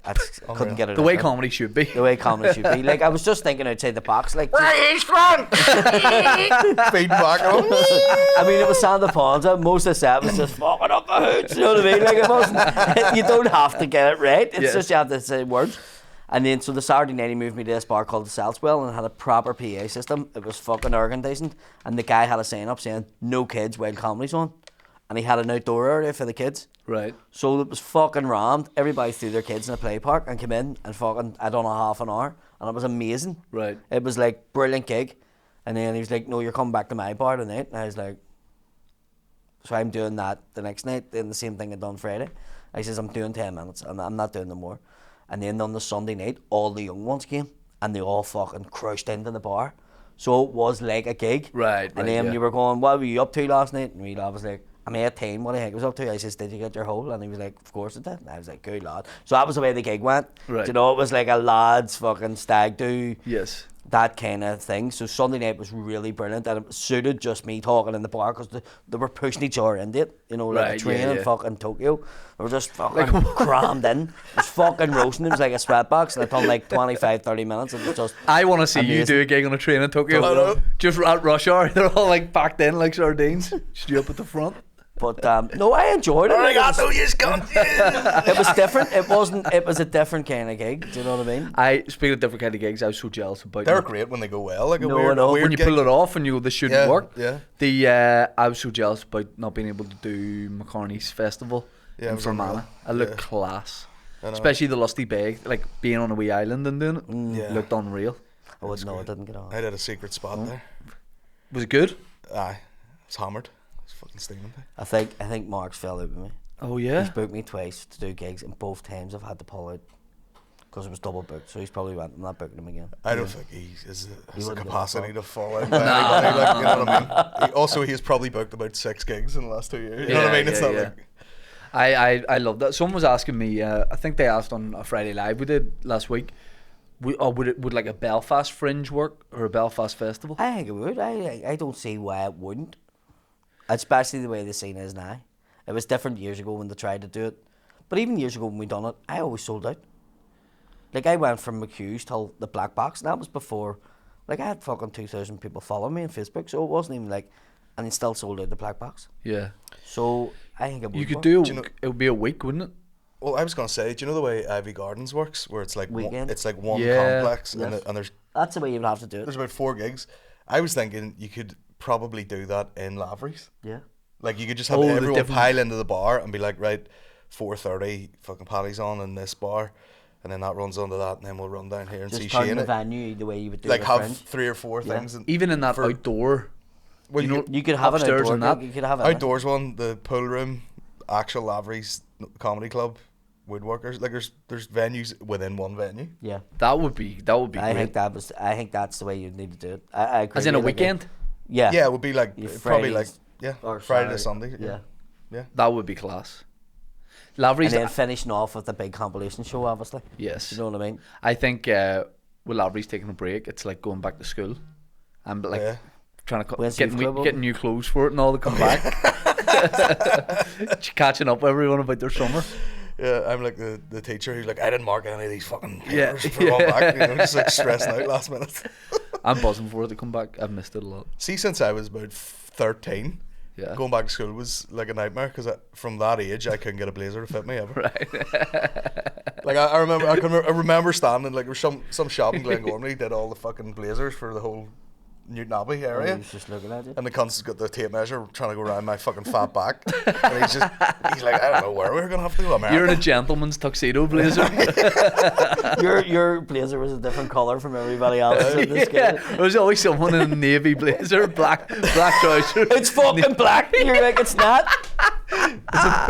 C: I couldn't get it
A: The
C: out
A: way
C: there.
A: comedy should be.
C: The way comedy should be. Like, I was just thinking outside the box, like... Where is Frank?
D: Feedback.
C: I mean, it was Santa Ponza. Most of the set was just fucking up the hoots, you know what I mean? Like, it wasn't... You don't have to get it right. It's just you have to say words. And then, so the Saturday night, he moved me to this bar called the Saltswell and it had a proper PA system. It was fucking organ-dicing. And the guy had a sign up saying, no kids while comedy's on. And he had an outdoor area for the kids.
A: Right.
C: So it was fucking rammed. Everybody threw their kids in a play park and came in and fucking, I done a half an hour. And it was amazing.
A: Right.
C: It was like, brilliant gig. And then he was like, no, you're coming back to my bar tonight. And I was like, so I'm doing that the next night. Then the same thing I done Friday. I says, I'm doing 10 minutes and I'm not doing no more. And then on the Sunday night, all the young ones came and they all fucking crushed into the bar. So it was like a gig.
A: Right.
C: And then you were going, what were you up to last night? And we was like, I'm 18, what the heck was up to? I says, did you get your hole? And he was like, of course it did. And I was like, good lad. So that was the way the gig went.
A: Right.
C: You know, it was like a lads fucking stag do.
A: Yes.
C: That kind of thing. So Sunday night was really brilliant and it suited just me talking in the bar because they were pushing each other into it. You know, like
A: Right,
C: a train
A: yeah,
C: in
A: yeah.
C: fucking Tokyo. They were just fucking crammed in. It was fucking roasting. It was like a sweatbox and I done like 25, 30 minutes. It was just
A: I want to see you
C: amazing.
A: do a gig on a train in Tokyo.
D: Tokyo.
A: Just at rush hour. They're all like packed in like sardines. Just you up at the front.
C: But no, I enjoyed it. Like, it was different. It wasn't. It was a different kind of gig. Do you know what I mean?
A: Speaking of different kind of gigs, I was so jealous about
D: They're
A: you.
D: great when they go well. Like a
C: No,
D: weird,
C: no.
D: weird
A: When you
D: gig.
A: pull it off and you go, this shouldn't
D: Yeah,
A: work.
D: yeah.
A: I was so jealous about not being able to do McCartney's festival
D: Yeah, it
A: in
D: was
A: Fermanagh.
D: unreal.
A: I looked
D: Yeah.
A: class.
D: I know.
A: Especially the Lusty Bay, like being on a wee island and doing it.
D: Yeah.
A: Looked unreal.
C: I wouldn't know. It didn't get on.
D: I had a secret spot there.
A: Was it good?
D: Aye, it's hammered. It's fucking steaming.
C: I think Mark's fell out with me.
A: Oh
C: He's
A: yeah.
C: booked me twice to do gigs, and both times I've had to pull out because it was double booked. So he's probably went, I'm not booking him again.
D: I don't think he has the
C: wouldn't get
D: capacity
C: that
D: to fall out by anybody. Like, you know what I mean? Also, he's probably booked about 6 gigs in the last 2 years. You know what I mean? It's not like...
A: I love that. Someone was asking me. I think they asked on a Friday Live we did last week. Would like a Belfast Fringe work or a Belfast festival?
C: I think it would. I don't see why it wouldn't. Especially the way the scene is now. It was different years ago when they tried to do it. But even years ago when we done it, I always sold out. Like I went from McHugh's till the Black Box, and that was before, like I had fucking 2,000 people following me on Facebook, so it wasn't even like, and it still sold out the Black Box.
A: Yeah.
C: So I think it would
A: You could
C: work.
A: do.
D: Do you know-
A: It would be a week, wouldn't it?
D: Well, I was going to say, do you know the way Ivy Gardens works? Where it's like
C: Weekend?
D: it's like one
A: Yeah.
D: complex
C: Yes.
D: and there's
C: That's the way you'd have to do it.
D: about 4 gigs. I was thinking you could probably do that in Lavery's.
C: Yeah.
D: Like you could just have
A: Oh, the
D: everyone
A: different-
D: pile into the bar and be like, right, 4:30, fucking Paddy's on in this bar, and then that runs onto that, and then we'll run down here and see
C: Just turn
D: Shane.
C: the venue the way you would do
D: Like
C: it.
D: have 3 or 4
C: Yeah.
D: things. And
A: Even in that
D: for-
A: outdoor.
D: well,
A: you know,
C: You could have an
A: upstairs
C: outdoor
A: and that.
C: gig, you could have it.
D: outdoors one, the pool room, actual Lavery's comedy club, woodworkers. Like there's venues within one venue.
C: Yeah.
A: That would be
C: I
A: great.
C: think that's the way you need to do it. I agree
A: As in a
C: with you, like,
A: weekend.
C: Yeah.
D: Yeah, it would be like
C: Your
D: probably like
C: Fridays or
D: Friday to
C: Saturday.
D: Sunday.
C: Yeah.
A: That would be class.
C: And
A: Lavery's.
C: then finishing off with the big compilation show, obviously.
A: Yes.
C: You know what I mean?
A: I think with Lavery's taking a break, it's like going back to school, and like
D: Yeah.
A: trying to
C: When's
A: getting
C: youth club
A: getting new clothes for it and all to come back. Catching up with everyone about their summer.
D: Yeah, I'm like the teacher who's like, I didn't mark any of these fucking
A: Yeah,
D: papers for going back. You know, just like stressing out last minute.
A: I'm buzzing for it to come back. I've missed it a lot.
D: See, since I was about 13,
A: Yeah.
D: going back to school was like a nightmare because from that age I couldn't get a blazer to fit me ever.
A: Right.
D: Like I remember standing like there was some shop in Glengormley did all the fucking blazers for the whole Newton Abbey
C: I
D: area.
C: was just looking at you.
D: And the cunt's got the tape measure trying to go around my fucking fat back. And he's like, I don't know where we're going to have to go. America.
A: You're in a gentleman's tuxedo blazer.
C: Your blazer was a different colour from everybody else's in this
A: Yeah,
C: game.
A: there's always someone in a navy blazer, black trousers.
C: It's fucking black. You're like, it's not.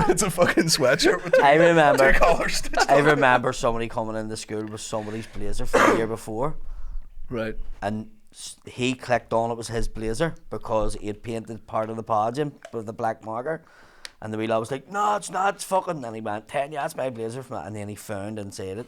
D: It's a fucking sweatshirt with
C: I remember.
D: 2 collars stitched
C: I
D: on.
C: remember somebody coming into school with somebody's blazer from the year before,
A: Right.
C: and he clicked on it was his blazer because he had painted part of the podium with a black marker. And the wee lad was like, no, it's not, it's fucking. And he went, yeah, that's my blazer. And then he found and said it,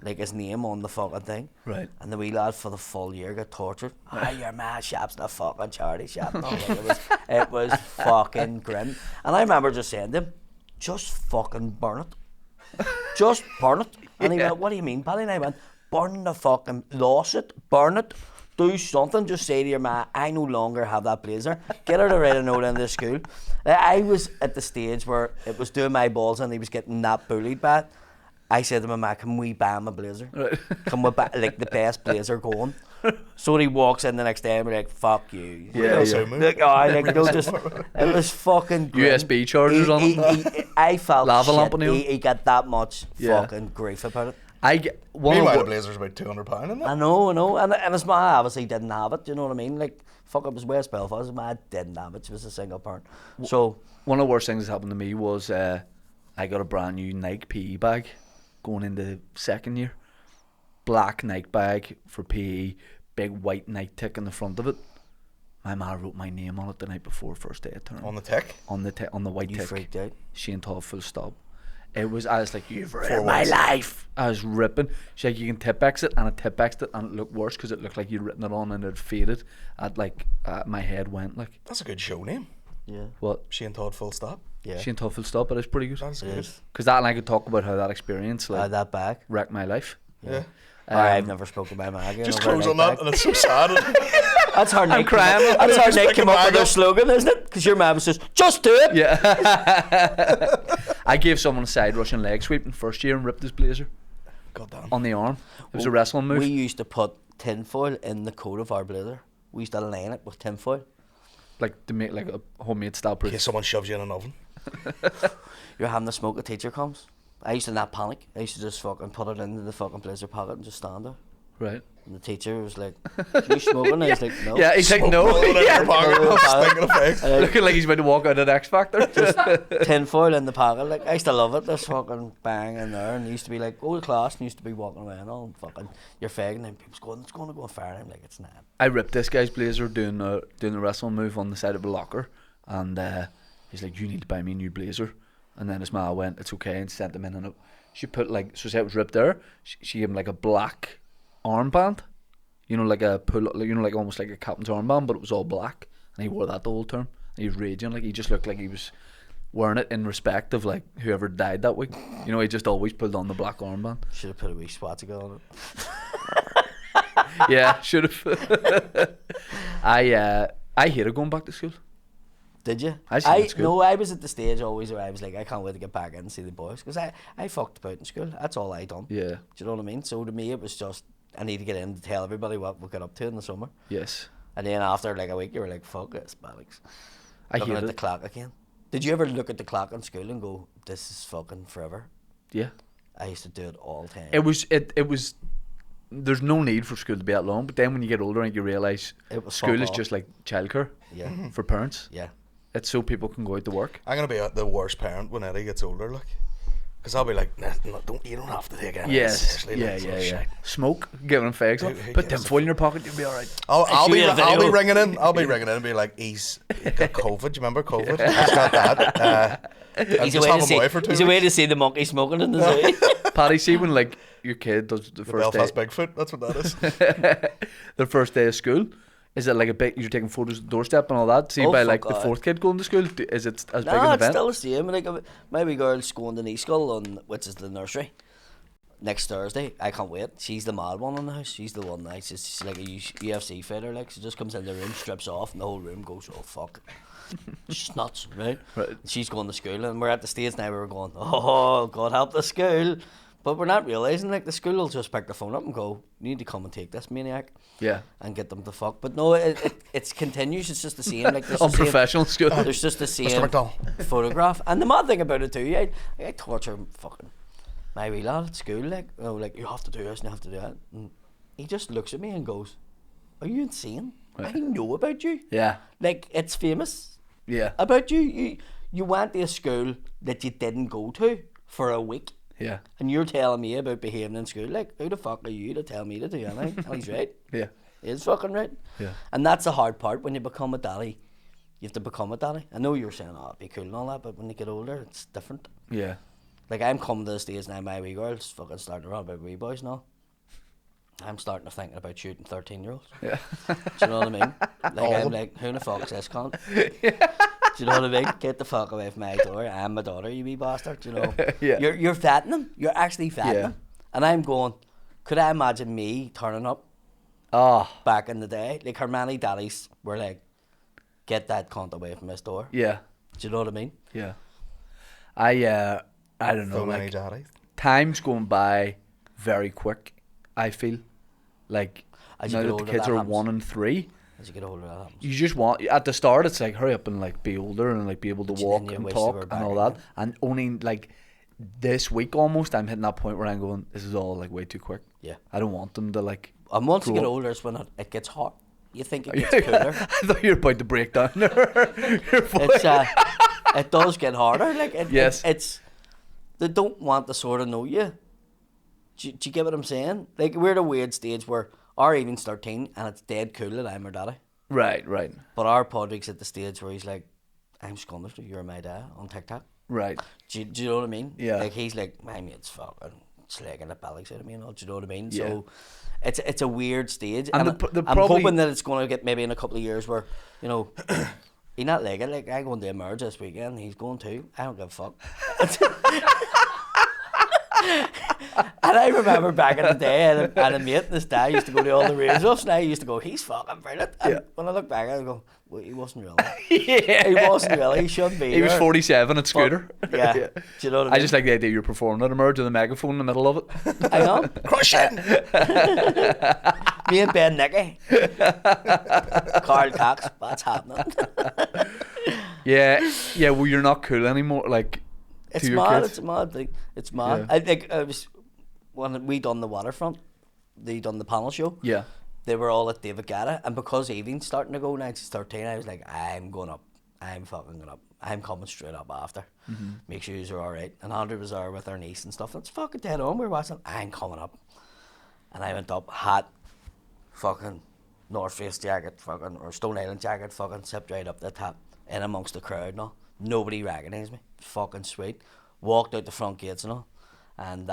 C: like his name on the fucking thing.
A: Right.
C: And the wee lad for the full year got tortured. Your man shop's not fucking charity shop. No, like, it was fucking grim. And I remember just saying to him, just fucking burn it. Just burn it. And he went, what do you mean, Paddy? And I went, burn the fucking, lost it, burn it. Do something, just say to your ma, I no longer have that blazer. Get her to write a note in the school. I was at the stage where it was doing my balls and he was getting that bullied bad. I said to my ma, can we buy him a blazer?
A: Right.
C: Can we buy, like, the best blazer going? So when he walks in the next day and we're like, fuck you.
A: Yeah, yeah.
C: Like, it was fucking grim.
A: USB chargers on it.
C: I felt
A: Lava
C: shit.
A: lamp on
C: He got that much fucking grief about it.
A: I get one
D: Meanwhile,
A: of
D: the blazer's about £200 in that.
C: I know, and his ma obviously didn't have it. You know what I mean? Like, fuck, it was West Belfast. His ma didn't have it. She was a single parent. So
A: one of the worst things that happened to me was I got a brand new Nike PE bag going into second year. Black Nike bag for PE, big white Nike tick in the front of it. My ma wrote my name on it the night before first day of term.
D: On the tick?
A: On the white
C: you
A: tick.
C: freaked out.
A: Shane Todd, full stop. I was like, you've ruined
D: 4
A: my
D: weeks.
A: life. I was ripping. She's like, you can tip X it, and I tip X'd it, and it looked worse because it looked like you'd written it on and it faded. My head went like.
D: That's a good show name.
C: Yeah.
A: What?
D: Shane Todd full stop.
C: Yeah.
A: Shane Todd, full stop, but it's pretty good.
D: That's
C: It
D: good.
C: is.
A: Because that, and I could talk about how that experience
C: That bag.
A: wrecked my life.
D: Yeah.
C: I've never spoken about my again.
D: Just
C: over a
D: close on
C: Nike
D: that,
C: bag.
D: and it's so sad.
C: That's how Nike
A: crying.
C: That's how
D: Just
C: Nike
D: pick
C: came
D: a
C: up with
D: bag
C: their
D: up.
C: slogan, isn't it? Because your man says, just do it.
A: Yeah. I gave someone a side Russian leg sweep in first year and ripped his blazer
D: God damn.
A: on the arm. It was a wrestling move.
C: We used to put tinfoil in the coat of our blazer. We used to line it with tinfoil.
A: Like to make like a homemade style
D: In
A: proof.
D: case someone shoves you in an oven.
C: You're having to smoke, a teacher comes. I used to not panic. I used to just fucking put it into the fucking blazer pocket and just stand there.
A: Right.
C: And the teacher was like, you smoking? I was like, no.
A: Yeah, he's like,
D: Smoke
A: no.
D: roll it in
A: Yeah.
D: your pocket,
C: No,
D: stinking of Fegs.
A: Looking like he's about to walk out of the X Factor.
C: Tinfoil in the pocket. Like, I used to love it. This fucking bang in there. And he used to be like, go to class, and used to be walking around and all, and fucking, you're fagging, and people's going, it's going to go on fire. And I'm like, it's not.
A: I ripped this guy's blazer doing the wrestling move on the side of a locker, and he's like, you need to buy me a new blazer. And then his ma went, it's okay, and sent him in, and she put like, so say it was ripped there, she gave him like a black armband, you know, like a pull, you know, like almost like a captain's armband, but it was all black, and he wore that the whole term. And he was raging, like he just looked like he was wearing it in respect of like whoever died that week. You know, he just always pulled on the black armband.
C: Should have put a wee swastika on it.
A: Yeah, should have. I hated going back to school.
C: Did you?
A: I see at school.
C: No, I was at the stage always where I was like, I can't wait to get back in and see the boys, because I fucked about in school. That's all I done.
A: Yeah.
C: Do you know what I mean? So to me, it was just, I need to get in to tell everybody what we got up to in the summer.
A: Yes.
C: And then after like a week, you were like, fuck this, bollocks.
A: I
C: Looking
A: hated
C: at the
A: it.
C: clock again. Did you ever look at the clock in school and go, this is fucking forever?
A: Yeah.
C: I used to do it all the time.
A: It was. There's no need for school to be that long, but then when you get older and you realise
C: It was
A: school
C: fuck
A: is
C: off.
A: just like childcare
C: Yeah.
A: for parents.
C: Yeah.
A: It's so people can go out to work.
D: I'm gonna be the worst parent when Eddie gets older, like, because I'll be like, nah, no, you don't have to take it.
A: Yes.
D: seriously,
A: Yeah,
D: like,
A: yeah,
D: it's
A: yeah.
D: shit.
A: Smoke, giving him fags.
D: Who
A: Put
D: gives
A: them
D: a
A: foil in your pocket, you'll be alright.
D: I'll be
C: Actually, a video.
D: ringing in. I'll be ringing in and be like, he's got COVID. Do you remember COVID? He's got that. I'm
C: He's a
D: just
C: way to
D: having
C: see.
D: away for 2
C: He's a way
D: weeks.
C: to see the monkey smoking in the zoo.
A: Paddy, see when like your kid does the
D: The
A: first day,
D: Belfast Bigfoot. That's what that is.
A: the first day of school. Is it like a big? You're taking photos at the doorstep and all that. See,
C: Oh,
A: by
C: fuck
A: like the
C: aye.
A: fourth kid going to school, is it as big an
C: No, it's
A: event?
C: still the same. Like my wee girl's going to Neeskull on, which is the nursery, next Thursday. I can't wait. She's the mad one in the house. She's the one that she's like a UFC fighter. Like, she just comes in the room, strips off, and the whole room goes, oh fuck. She's nuts, right?
A: Right.
C: She's going to school, and we're at the stage now where we're going, oh, God help the school. But we're not realising, like, the school will just pick the phone up and go, you need to come and take this maniac
A: Yeah.
C: and get them to fuck. But no, it continues. It's just the same. Like, there's the same-
A: Unprofessional school.
C: There's just the same
D: McDonnell.
C: photograph. And the mad thing about it too, I torture fucking my wee lad at school, like, you know, like, you have to do this and you have to do that. And he just looks at me and goes, are you insane?
A: Right.
C: I know about you.
A: Yeah.
C: Like, it's famous
A: Yeah.
C: about you. You went to a school that you didn't go to for a week.
A: Yeah.
C: And you're telling me about behaving in school. Like, who the fuck are you to tell me to do anything? And he's right.
A: Yeah.
C: is fucking right.
A: Yeah.
C: And that's the hard part when you become a daddy. You have to become a daddy. I know you're saying, oh, it'd be cool and all that, but when you get older, it's different.
A: Yeah.
C: Like, I'm coming to the stage now, my wee girl's fucking starting to run about wee boys now. I'm starting to think about shooting 13-year-olds.
A: Yeah.
C: Do you know what I mean? Like, I'm like, who the fuck's this cunt? Do you know what I mean? Get the fuck away from my door. I'm my daughter, you wee bastard, you know.
A: Yeah.
C: You're fattening them. You're actually fattening
A: Yeah.
C: them. And I'm going, could I imagine me turning up
A: Oh,
C: back in the day? Like, her many daddies were like, get that cunt away from this door.
A: yeah.
C: Do you know what I mean?
A: Yeah. I don't know.
D: So many
A: Like,
D: daddies.
A: time's going by very quick, I feel. Like,
C: As you
A: now
C: get
A: that
C: older,
A: the kids
C: that
A: are
C: happens.
A: 1 and 3,
C: As you get older, that happens.
A: you just want, at the start, it's like, hurry up and, like, be older and, like, be able to
C: But then
A: walk
C: you
A: and
C: wish they
A: talk
C: were
A: and
C: back
A: all that.
C: again.
A: And only, like, this week almost, I'm hitting that point where I'm going, this is all, like, way too quick.
C: Yeah.
A: I don't want them to, like...
C: And once you
A: grow
C: get
A: up.
C: older, it's when it gets hot. You think it gets cooler.
A: I thought you were about to break down there. Your voice.
C: It's it does get harder. Like
A: Yes.
C: it's they don't want to sort of know you. Do you get what I'm saying? Like, we're at a weird stage where our evening's 13 and it's dead cool that I'm her daddy.
A: Right, right,
C: But our Podrick's at the stage where he's like, I'm Scunthorpe, you're my dad on TikTok.
A: right.
C: Do you know what I mean?
A: Yeah.
C: Like, he's like, my mate's fucking slagging the bellies out of me and all. Do you know what I mean?
A: Yeah.
C: So it's a weird stage.
A: And
C: And
A: the
C: I'm
A: probably-
C: hoping that it's going to get maybe in a couple of years where, you know, he's not like it. Like, I'm going to emerge this weekend. He's going too. I don't give a fuck. And I remember back in the day, and a mate and his dad used to go to all the race-offs, and I used to go, he's fucking brilliant. And
A: Yeah.
C: when I look back, I go, well, he wasn't really.
A: Yeah.
C: He wasn't really. He shouldn't be
A: He was
C: there.
A: 47 at
C: But,
A: Scooter.
C: yeah. Do you know what I mean?
A: I just like the idea you're performing at Emerge with a megaphone in the middle of it.
C: I know.
D: Crush it!
C: Me and Ben Nicky. Carl Cox. That's happening.
A: Yeah, yeah. Well, you're not cool anymore. Like,
C: It's
A: to your
C: mad.
A: kids.
C: It's a mad thing. It's mad.
A: Yeah.
C: I think I was when we done the Waterfront. They done the panel show.
A: Yeah,
C: They were all at David Guetta, and because Evie's starting to go now, she's 13. I was like, I'm going up. I'm fucking going up. I'm coming straight up after. Make sure you're all right. And Andrew was there with her niece and stuff. It's fucking dead on. We were watching. I'm coming up, and I went up, hat, fucking North Face jacket, fucking or Stone Island jacket, fucking zipped right up the top, in amongst the crowd and all. Nobody recognised me. Fucking sweet. Walked out the front gates and all, and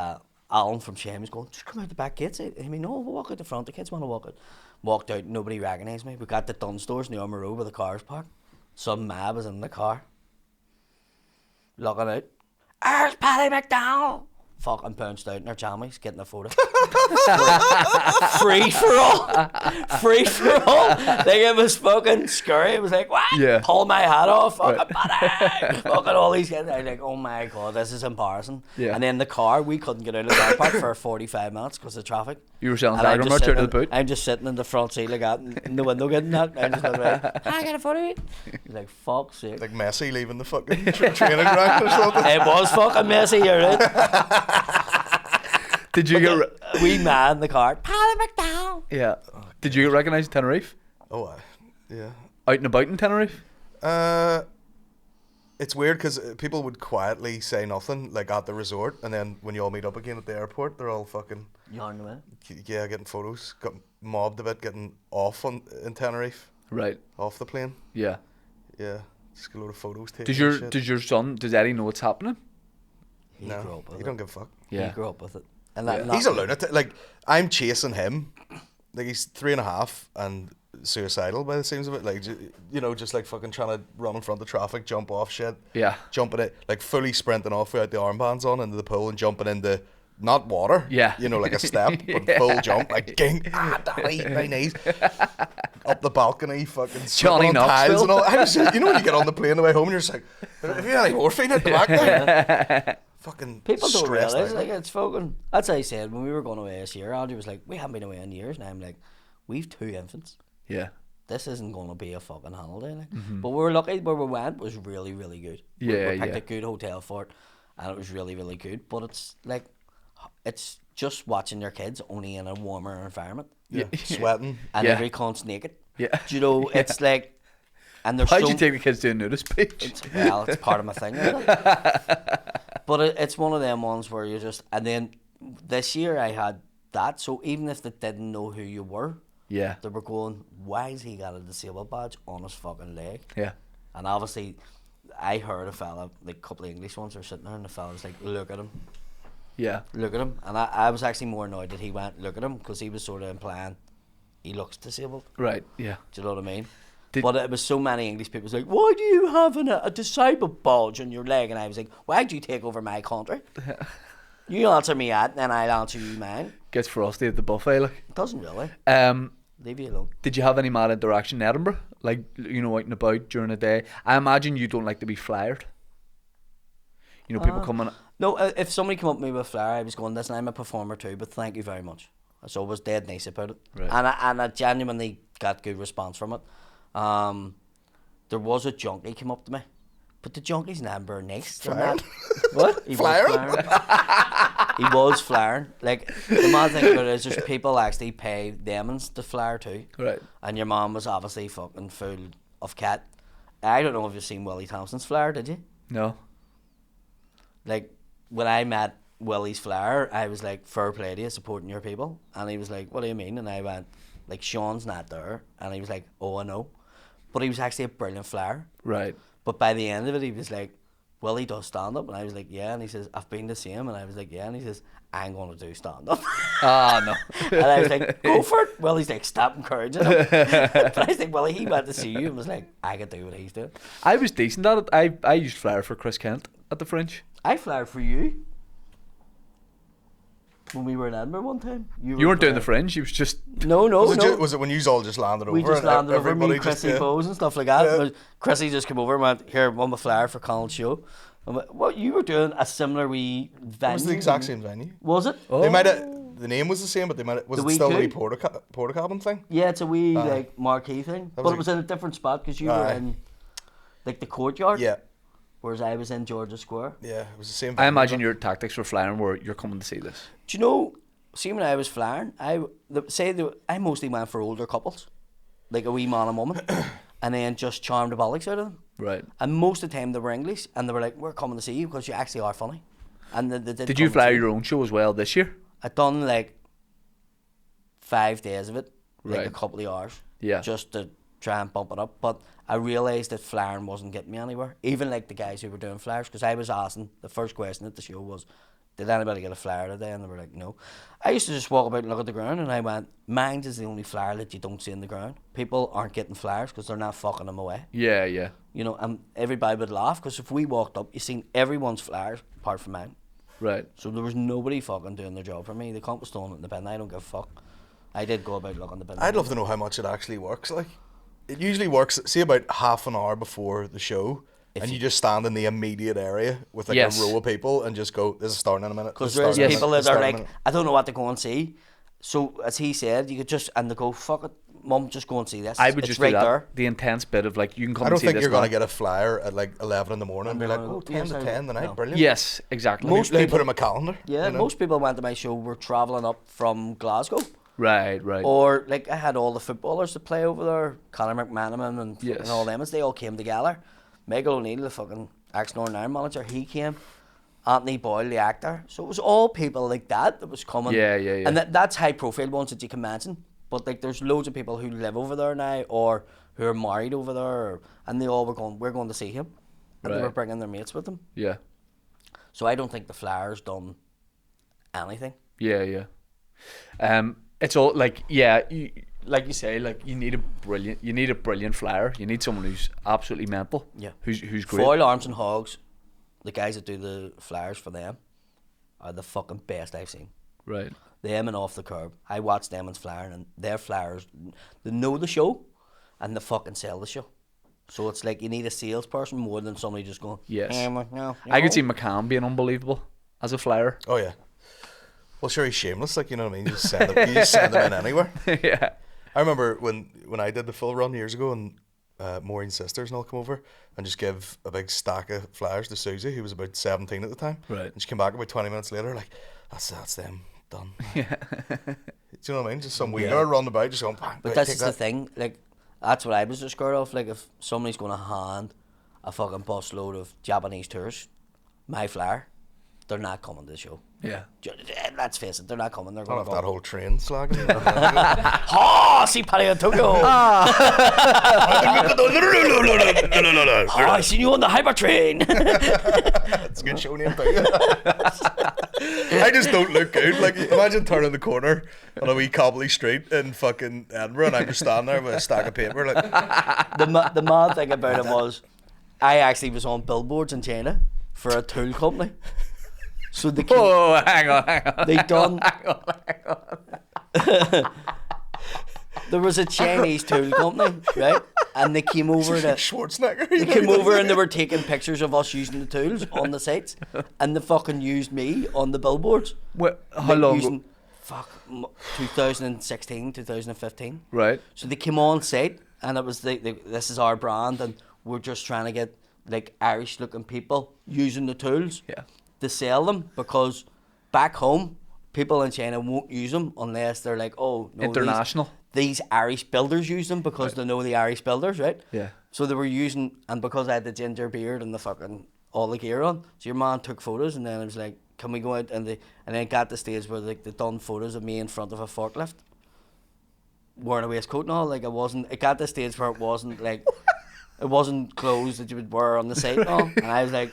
C: Alan from Shame was going, just come out the back gates. I mean, no, we'll walk out the front. The kids want to walk out. Walked out, nobody recognised me. We got to Dunstores in the Armour Road where the cars parked. Some mad was in the car, looking out. There's Paddy McDonnell. Fucking pounced out in her jammies, getting a photo. Free for all. Free for all. Like, it was fucking scary. It was like, what?
A: Yeah.
C: Pull my hat off. Fucking
A: Right.
C: Paddy. Fucking all these guys. I was like, oh my God, this is embarrassing.
A: Yeah.
C: And then the car, we couldn't get out of the car park for 45 minutes because of traffic.
A: you were selling
C: And I'm
A: Tiger
C: just
A: merch out of
C: sitting
A: the boot.
C: I'm just sitting in the front seat like that, in the window getting that. I'm just going, right, I got a photo of you. He's like, fuck's sake.
D: Like Messi leaving the fucking training ground or something.
C: It was fucking messy, you're right.
A: Did you get?
C: Wee man in the car. Paddy McDonnell.
A: Yeah. Did you get recognised in Tenerife?
D: Oh, yeah.
A: Out and about in Tenerife?
D: It's weird because people would quietly say nothing, like at the resort, and then when you all meet up again at the airport, they're all fucking,
C: Yarn away.
D: yeah, getting photos. Got mobbed a bit, getting off in Tenerife,
A: Right.
D: off the plane.
A: Yeah.
D: Yeah, just a load of photos taken.
A: Does
D: and
A: your
D: shit.
A: does your son? Does Eddie know what's happening?
C: He grew
D: No,
C: up with
D: he
C: it.
D: don't give a fuck.
A: Yeah.
C: He grew up with it. And
A: Yeah.
C: that,
D: He's a lunatic. Like, I'm chasing him. Like, he's 3.5 and suicidal by the seems of it. Like, you know, just like fucking trying to run in front of traffic, jump off shit.
A: Yeah.
D: Jumping it, like fully sprinting off without the armbands on into the pool and jumping into, not water.
A: Yeah.
D: You know, like a step, but full jump. Like, ging, daddy, my knees. Up the balcony, fucking
A: Johnny
D: slipping on tiles
A: Knoxville.
D: and all. I was just, you know, when you get on the plane on the way home and you're just like, have you any morphine at the back there? Fucking
C: people don't
D: stressed
C: realise,
D: out.
C: like, it's fucking. That's how I said when we were going away this year. Andy was like, we haven't been away in years. And I'm like, we've 2 infants.
A: Yeah.
C: This isn't going to be a fucking holiday. Like. But we were lucky where we went was really, really good.
A: Yeah,
C: we picked
A: yeah.
C: a good hotel for it, and it was really, really good. But it's like, it's just watching your kids only in a warmer environment,
D: Yeah, sweating.
C: and
A: Yeah.
C: every cunt's naked.
A: Yeah.
C: Do you know?
A: Yeah.
C: It's like, and there's
A: How'd
C: so
A: you take the kids to a nudist beach?
C: it's part of my thing. Isn't it? But it's one of them ones where you just, and then this year I had that, so even if they didn't know who you were,
A: Yeah.
C: They were going, why has he got a disabled badge on his fucking leg?
A: Yeah.
C: And obviously, I heard a fella, like a couple of English ones, were sitting there, and the fella was like, look at him.
A: Yeah.
C: Look at him. And I was actually more annoyed that he went, look at him, because he was sort of implying he looks disabled.
A: Right. Yeah.
C: Do you know what I mean?
A: Did-
C: But it was so many English people was like, why do you have a disabled badge on your leg? And I was like, why'd you take over my country? You answer me that, and then I'll answer you mine.
A: Gets frosty at the buffet, like.
C: It doesn't really. Leave you alone.
A: Did you have any mad interaction in Edinburgh? Like, you know, out and about during the day? I imagine you don't like to be flyed. You know, people coming.
C: No, if somebody came up to me with a flyer, I was going, listen, I'm a performer too, but thank you very much. So I was dead nice about it.
A: Right.
C: And I genuinely got good response from it. There was a junkie came up to me, but the junkie's never nice.
D: Flying?
C: What? He
D: Flyer?
C: was flying. He was flying. Like, the mad thing about it is there's people actually pay them to flyer too.
A: Right.
C: And your mum was obviously fucking full of cat. I don't know if you've seen Willie Thompson's flyer, did you?
A: No.
C: Like, when I met Willie's flyer, I was like, fair play to you, supporting your people. And he was like, what do you mean? And I went, like, Sean's not there. And he was like, oh, I know. But he was actually a brilliant flyer.
A: Right.
C: But by the end of it, he was like, Willie does stand up. And I was like, yeah. And he says, I've been to see him. And I was like, yeah. And he says, I'm going to do stand up.
A: Ah, no.
C: And I was like, go for it. Willie's like, stop encouraging him. But I was like, Willie, he went to see you and was like, I can do what he's doing.
A: I was decent at it. I used flyer for Chris Kent at the Fringe.
C: I flyed for you. When we were in Edinburgh one time.
A: You weren't doing the Fringe. You was just.
C: No.
D: Was it when you all just landed
C: We
D: over?
C: just
D: and
C: landed over, me,
D: everybody just,
C: Chrissy Bowes and stuff like that. But Chrissy just came over and went, here, one my flyer for Colin's show. And went, what, you were doing a similar wee venue?
D: It was the exact same venue.
C: Was it?
D: They might have, the name was the same, but they might have, was
C: The
D: it
C: wee
D: still the
C: coup?
D: wee porta cabin thing?
C: Yeah, it's a wee, like, marquee thing.
D: That
C: But
D: was
C: it was in a different spot because you were
D: Aye.
C: in, like, the courtyard.
D: Yeah.
C: Whereas I was in Georgia Square.
D: Yeah, it was the same
A: I
D: venue,
A: imagine
D: but-
A: your tactics for flying were you're coming to see this.
C: Do you know, see when I was flying, I mostly went for older couples. Like a wee man and woman. And then just charmed the bollocks out of them.
A: Right.
C: And most of the time they were English, and they were like, we're coming to see you because you actually are funny. And they
A: Did you
C: come to
A: fly
C: see
A: your own show as well this year?
C: I'd done like 5 days of it, like
A: Right.
C: a couple of hours,
A: Yeah.
C: just to try and bump it up. But I realised that flying wasn't getting me anywhere. Even like the guys who were doing flyers, because I was asking, the first question at the show was, did anybody get a flyer today? And they were like, no. I used to just walk about and look at the ground, and I went, mine is the only flyer that you don't see in the ground. People aren't getting flyers because they're not fucking them away.
A: Yeah, yeah.
C: You know, and everybody would laugh because if we walked up, you seen everyone's flyers apart from mine.
A: Right.
C: So there was nobody fucking doing their job for me. The comp was throwing it in the bin. I don't give a fuck. I did go about looking the bin.
D: I'd love to know how much it actually works. Like, it usually works, say, about half an hour before the show, and you just stand in the immediate area with like
A: Yes.
D: a row of people and just go, this is starting in a minute.
C: Because
D: this is
C: there's
D: starting in a
C: people
D: minute,
C: that
D: this is
C: are
D: starting in a
C: like,
D: minute."
C: I don't know what to go and see. So as he said, you could just, and they go, fuck it, mum, just go and see this.
A: I would
C: It's
A: just
C: right
A: do that.
C: there.
A: The intense bit of like you can come
D: I don't
A: and see
D: think
A: this
D: you're going
A: now.
D: to get a flyer at like 11 in the morning and be like,
C: No,
D: oh, 10
C: yes,
D: to
C: I-
D: 10 the night,
C: no.
D: brilliant.
A: Yes, exactly.
D: Let me,
C: Most
D: let me
C: people-
D: put in my calendar.
C: Yeah,
D: you know?
C: most people went to my show were travelling up from Glasgow.
A: Right, right.
C: Or like I had all the footballers that play over there, Conor McManaman and
A: Yes.
C: fucking all them, as they all came together. Michael O'Neill, the fucking ex-Northern Ireland manager, he came. Anthony Boyle, the actor. So it was all people like that was coming.
A: Yeah, yeah, yeah.
C: And that's high profile ones that you can mention. But like there's loads of people who live over there now or who are married over there, and they all were going, we're going to see him. And they were
A: Right.
C: bringing their mates with them.
A: Yeah,
C: So I don't think the Flyers done anything.
A: yeah, yeah. It's all like like you say, like you need a brilliant flyer. You need someone who's absolutely mental.
C: Yeah.
A: Who's great.
C: Foil Arms and Hogs, the guys that do the Flyers for them, are the fucking best I've seen.
A: Right.
C: Them and Off the Curb. I watch them and Flyer, and their Flyers, they know the show and they fucking sell the show. So it's like you need a salesperson more than somebody just going,
A: Yes.
C: no,
A: I could see McCann being unbelievable as a flyer.
D: Oh, yeah. Well, sure, he's shameless, like, you know what I mean? You just send them in anywhere.
A: Yeah.
D: I remember when I did the full run years ago, and Maureen's sisters and all come over and just give a big stack of flyers to Susie, who was about 17 at the time.
A: Right.
D: And she came back about 20 minutes later, like, that's them, done. Yeah. Do you know what I mean? Just some wiener running about, just going, bang,
C: But
D: right,
C: that's
D: take
C: just the
D: that.
C: thing. Like, that's what I was just scared of. Like, if somebody's going to hand a fucking busload of Japanese tourists my flyer, they're not coming to the show.
A: Yeah.
C: Let's face it, they're not coming. They're
D: I don't
C: going
D: have
C: to
D: that
C: go.
D: whole train slagging.
C: Oh, see Paddy in Tokyo. Oh, I seen you on the hyper train.
D: It's a good show name too. I just don't look good. Like, imagine turning the corner on a wee cobbly street in fucking Edinburgh, and I'm just standing there with a stack of paper. Like,
C: The mad thing about it was, I actually was on billboards in China for a tool company. So the
A: Oh, hang on.
C: they done. There was a Chinese tool company, right? And they came over to.
D: Schwarzenegger.
C: They came over and they were taking pictures of us using the tools on the sites, and they fucking used me on the billboards.
A: How long?
C: Using, 2016, 2015.
A: Right.
C: So they came on site, and it was this is our brand, and we're just trying to get like Irish looking people using the tools.
A: Yeah.
C: To sell them, because back home people in China won't use them unless they're like, oh no,
A: International.
C: these Irish builders use them because they know the Irish builders, right?
A: Yeah.
C: So they were using, and because I had the ginger beard and the fucking all the gear on, so your man took photos, and then it was like, can we go out, and then got the stage where like they done photos of me in front of a forklift wearing a waistcoat and all. Like, it got the stage where it wasn't like it wasn't clothes that you would wear on the site and all, and I was like,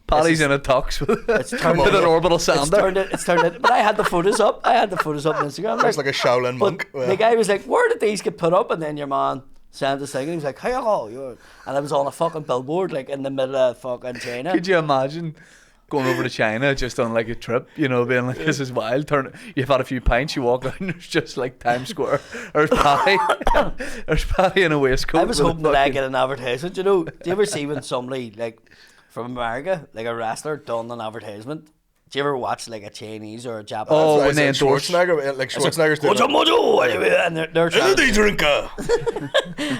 A: Paddy's in a tux with
C: turned
A: an
C: it-
A: orbital sander.
C: It's turned it. But I had the photos up. on Instagram.
D: Looks like a Shaolin
C: But
D: monk.
C: the guy was like, where did these get put up? And then your man sent us thing, and he was like, hey, hello, you're... And I was on a fucking billboard, like, in the middle of fucking China.
A: Could you imagine going over to China just on like a trip, you know, being like, this is wild. You've had a few pints, you walk out, and there's just like Times Square. There's Paddy. There's Paddy in a waistcoat.
C: I was
A: with a
C: hoping that I
A: fucking-
C: get an advertisement, you know. Do you ever see when somebody, like, from America, like a wrestler, done an advertisement? Do you ever watch, like, a Chinese or a Japanese?
A: Oh,
D: Like,
A: when they endorse.
D: Schwarzenegger, like Schwarzenegger's doing
C: Mojo, mojo, anyway, and they're trying
D: Energy drinker.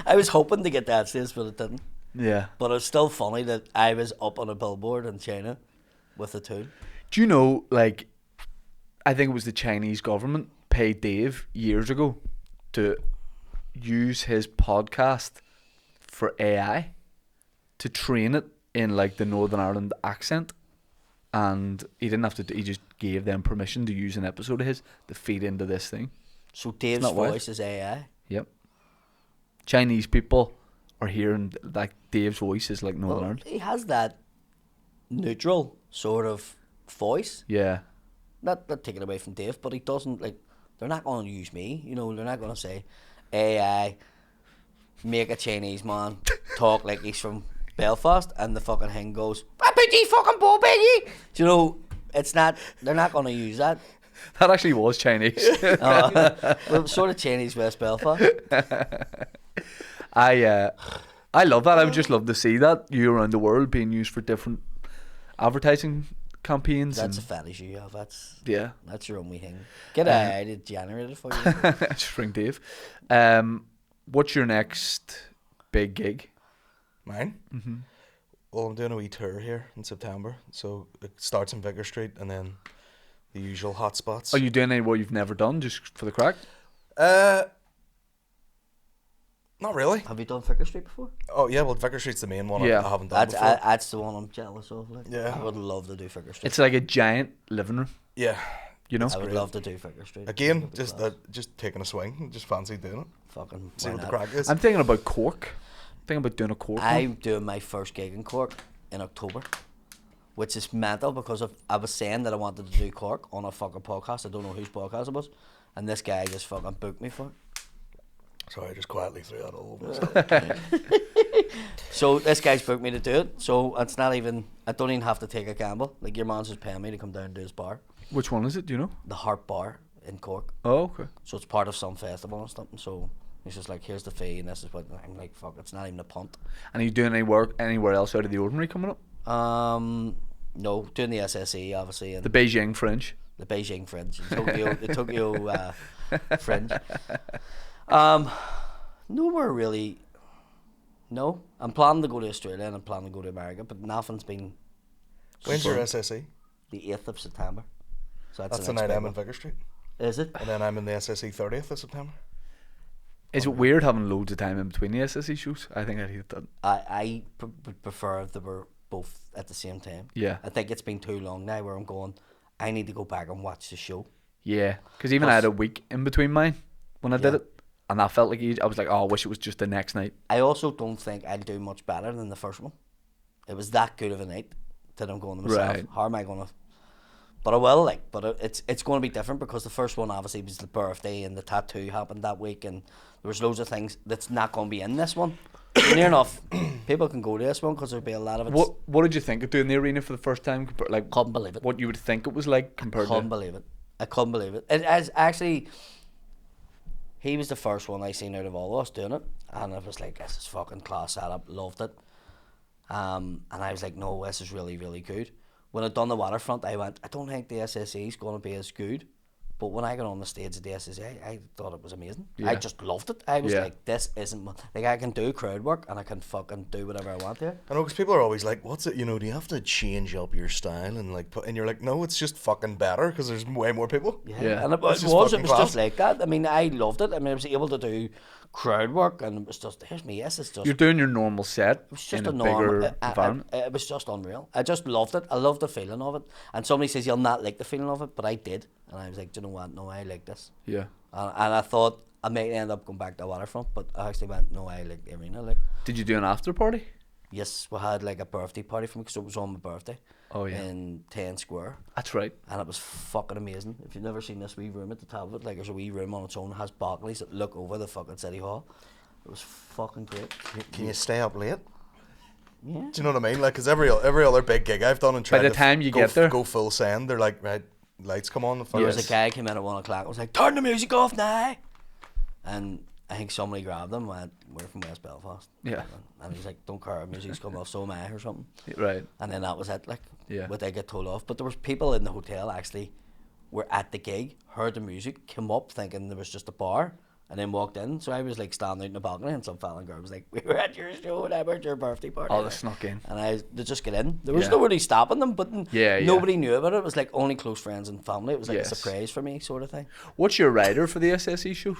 C: I was hoping to get that stage, but it didn't.
A: Yeah.
C: But it's still funny that I was up on a billboard in China with a tool.
A: Do you know, like, I think it was the Chinese government paid Dave years ago to use his podcast for AI to train it in like the Northern Ireland accent, and he didn't have to. He just gave them permission to use an episode of his to feed into this thing.
C: So Dave's
A: not wild.
C: voice is AI.
A: Yep. Chinese people are hearing like Dave's voice is like Northern
C: Well,
A: Ireland.
C: he has that neutral sort of voice.
A: Yeah.
C: Not taken away from Dave, but he doesn't, like, they're not going to use me, you know, they're not going to say AI, make a Chinese man talk like he's from Belfast, and the fucking thing goes, BG fucking Bo Biggie! Do you know, it's not, they're not going to use that.
A: That actually was Chinese.
C: Well, sort of Chinese West Belfast.
A: I love that. I would just love to see that you around the world being used for different advertising campaigns.
C: That's a
A: and,
C: fetish you have, that's your own wee thing. Get AI to generate it for you.
A: just ring Dave. What's your next big gig?
D: Mine? Mm-hmm. Well, I'm doing a wee tour here in September. So it starts in Vicar Street and then the usual hot spots.
A: Are you doing any what you've never done just for the crack?
D: Not really.
C: Have you done Vicar Street before?
D: Oh, yeah, well, Vicar Street's the main one
A: Yeah.
D: I haven't done before.
C: That's the one I'm jealous of. Like.
D: Yeah.
C: I would love to do Vicar Street.
A: It's like a giant living room,
D: Yeah.
A: you know?
C: I would
D: great.
C: love to do Vicar Street.
D: Again,
C: It'd be
D: just
C: class.
D: just taking a swing. Just fancy doing it.
C: Fucking
D: See
C: why
D: what the
C: not?
D: crack is.
A: I'm thinking about Cork. Thinking about doing a Cork one.
C: I'm doing my first gig in Cork in October, which is mental because I was saying that I wanted to do Cork on a fucking podcast. I don't know whose podcast it was, and this guy just fucking booked me for it.
D: Sorry, I just quietly threw that all over myself.
C: So this guy's booked me to do it. So it's not even. I don't even have to take a gamble. Like your man's just paying me to come down and do his bar,
A: Which one is it? Do you know?
C: the Harp Bar in Cork.
A: Oh, okay.
C: So it's part of some festival or something. So he's just like, here's the fee, and this is what I'm like. Fuck, it's not even a punt.
A: And are you doing any work anywhere else out of the ordinary coming up?
C: No, doing the SSE obviously, and
A: The Beijing Fringe.
C: the Beijing Fringe, the Tokyo Fringe. Nowhere really. No, I'm planning to go to Australia and I'm planning to go to America, but nothing's been.
D: When's your
C: confirmed.
D: SSE?
C: The 8th of September. So
D: That's the
C: next
D: night
C: big
D: I'm in
C: one.
D: Vicar Street.
C: Is it?
D: And then I'm in the SSE 30th of September.
A: Is it weird having loads of time in between the SSE shows? I think I'd hate that.
C: I would prefer if they were both at the same time.
A: Yeah.
C: I think it's been too long now where I'm going, I need to go back and watch the show.
A: Yeah, because even I had a week in between mine when I did it, and I felt like I was like, oh, I wish it was just the next night.
C: I also don't think I'll do much better than the first one. It was that good of a night that I'm going to myself.
A: Right.
C: How am I going to? But I will, like, but it's going to be different because the first one obviously was the birthday and the tattoo happened that week, and there was loads of things that's not going to be in this one. So near enough, people can go to this one because there'll be a lot of it.
A: What did you think of doing the arena for the first time? Like,
C: Couldn't believe it.
A: What you would think it was like compared
C: Couldn't believe it. I couldn't believe it. It as actually, he was the first one I seen out of all of us doing it, and I was like, this is fucking class setup, loved it. And I was like, no, this is really, really good. When I done the waterfront, I went, I don't think the SSE is going to be as good. But when I got on the stage at the SSE, I thought it was amazing.
A: Yeah.
C: I just loved it. I was
A: Yeah.
C: like, this isn't... Like, I can do crowd work and I can fucking do whatever I want here.
D: I know, because people are always like, what's it, you know, do you have to change up your style and like put, and you're like, no, it's just fucking better because there's way more people.
A: Yeah.
C: And it
D: That's
C: was
D: just fucking
C: just
D: class.
C: like that. I mean, I loved it. I mean, I was able to do crowd work and it was just, here's me, yes, it's just...
A: You're doing your normal set
C: It was just
A: in
C: a
A: a
C: normal
A: bigger environment.
C: it was just unreal. I just loved it. I loved the feeling of it. And somebody says you'll not like the feeling of it, but I did. And I was like, do you know what? No, I like this.
A: Yeah.
C: And I thought I might end up going back to Waterfront, but I actually went, no, I like the arena. Like,
A: Did you do an after party?
C: yes, we had like a birthday party for me because it was on my birthday.
A: Oh, yeah.
C: In 10 Square.
A: That's right.
C: And it was fucking amazing. If you've never seen this wee room at the top of it, like there's a wee room on its own that has balconies that look over the fucking City Hall. It was fucking great.
D: Can you stay up late?
C: Yeah.
D: Do you know what I mean? Like, because every other big gig I've done and tried
A: the
D: to
A: time you
D: go,
A: get there-
D: go full send, they're like, right, lights come on.
C: There was a guy came in at 1 o'clock and was like, turn the music off now. And I think somebody grabbed him and went, we're from West Belfast.
A: Yeah.
C: And he's like, don't care, music's come off, so am I, or something.
A: Right.
C: And then that was it, like,
A: Yeah.
C: what they get told off. But there was people in the hotel actually were at the gig, heard the music, came up thinking there was just a bar, and then walked in. So I was like standing out in the balcony, and some fella girl was like, we were at your show and I were at your birthday party.
A: Oh, they snuck in.
C: And they just get in. There was
A: Yeah.
C: nobody stopping them, but
A: Yeah, yeah.
C: nobody knew about it. It was like only close friends and family. It was like
A: Yes.
C: a surprise for me, sort of thing.
A: What's your rider for the SSE shows?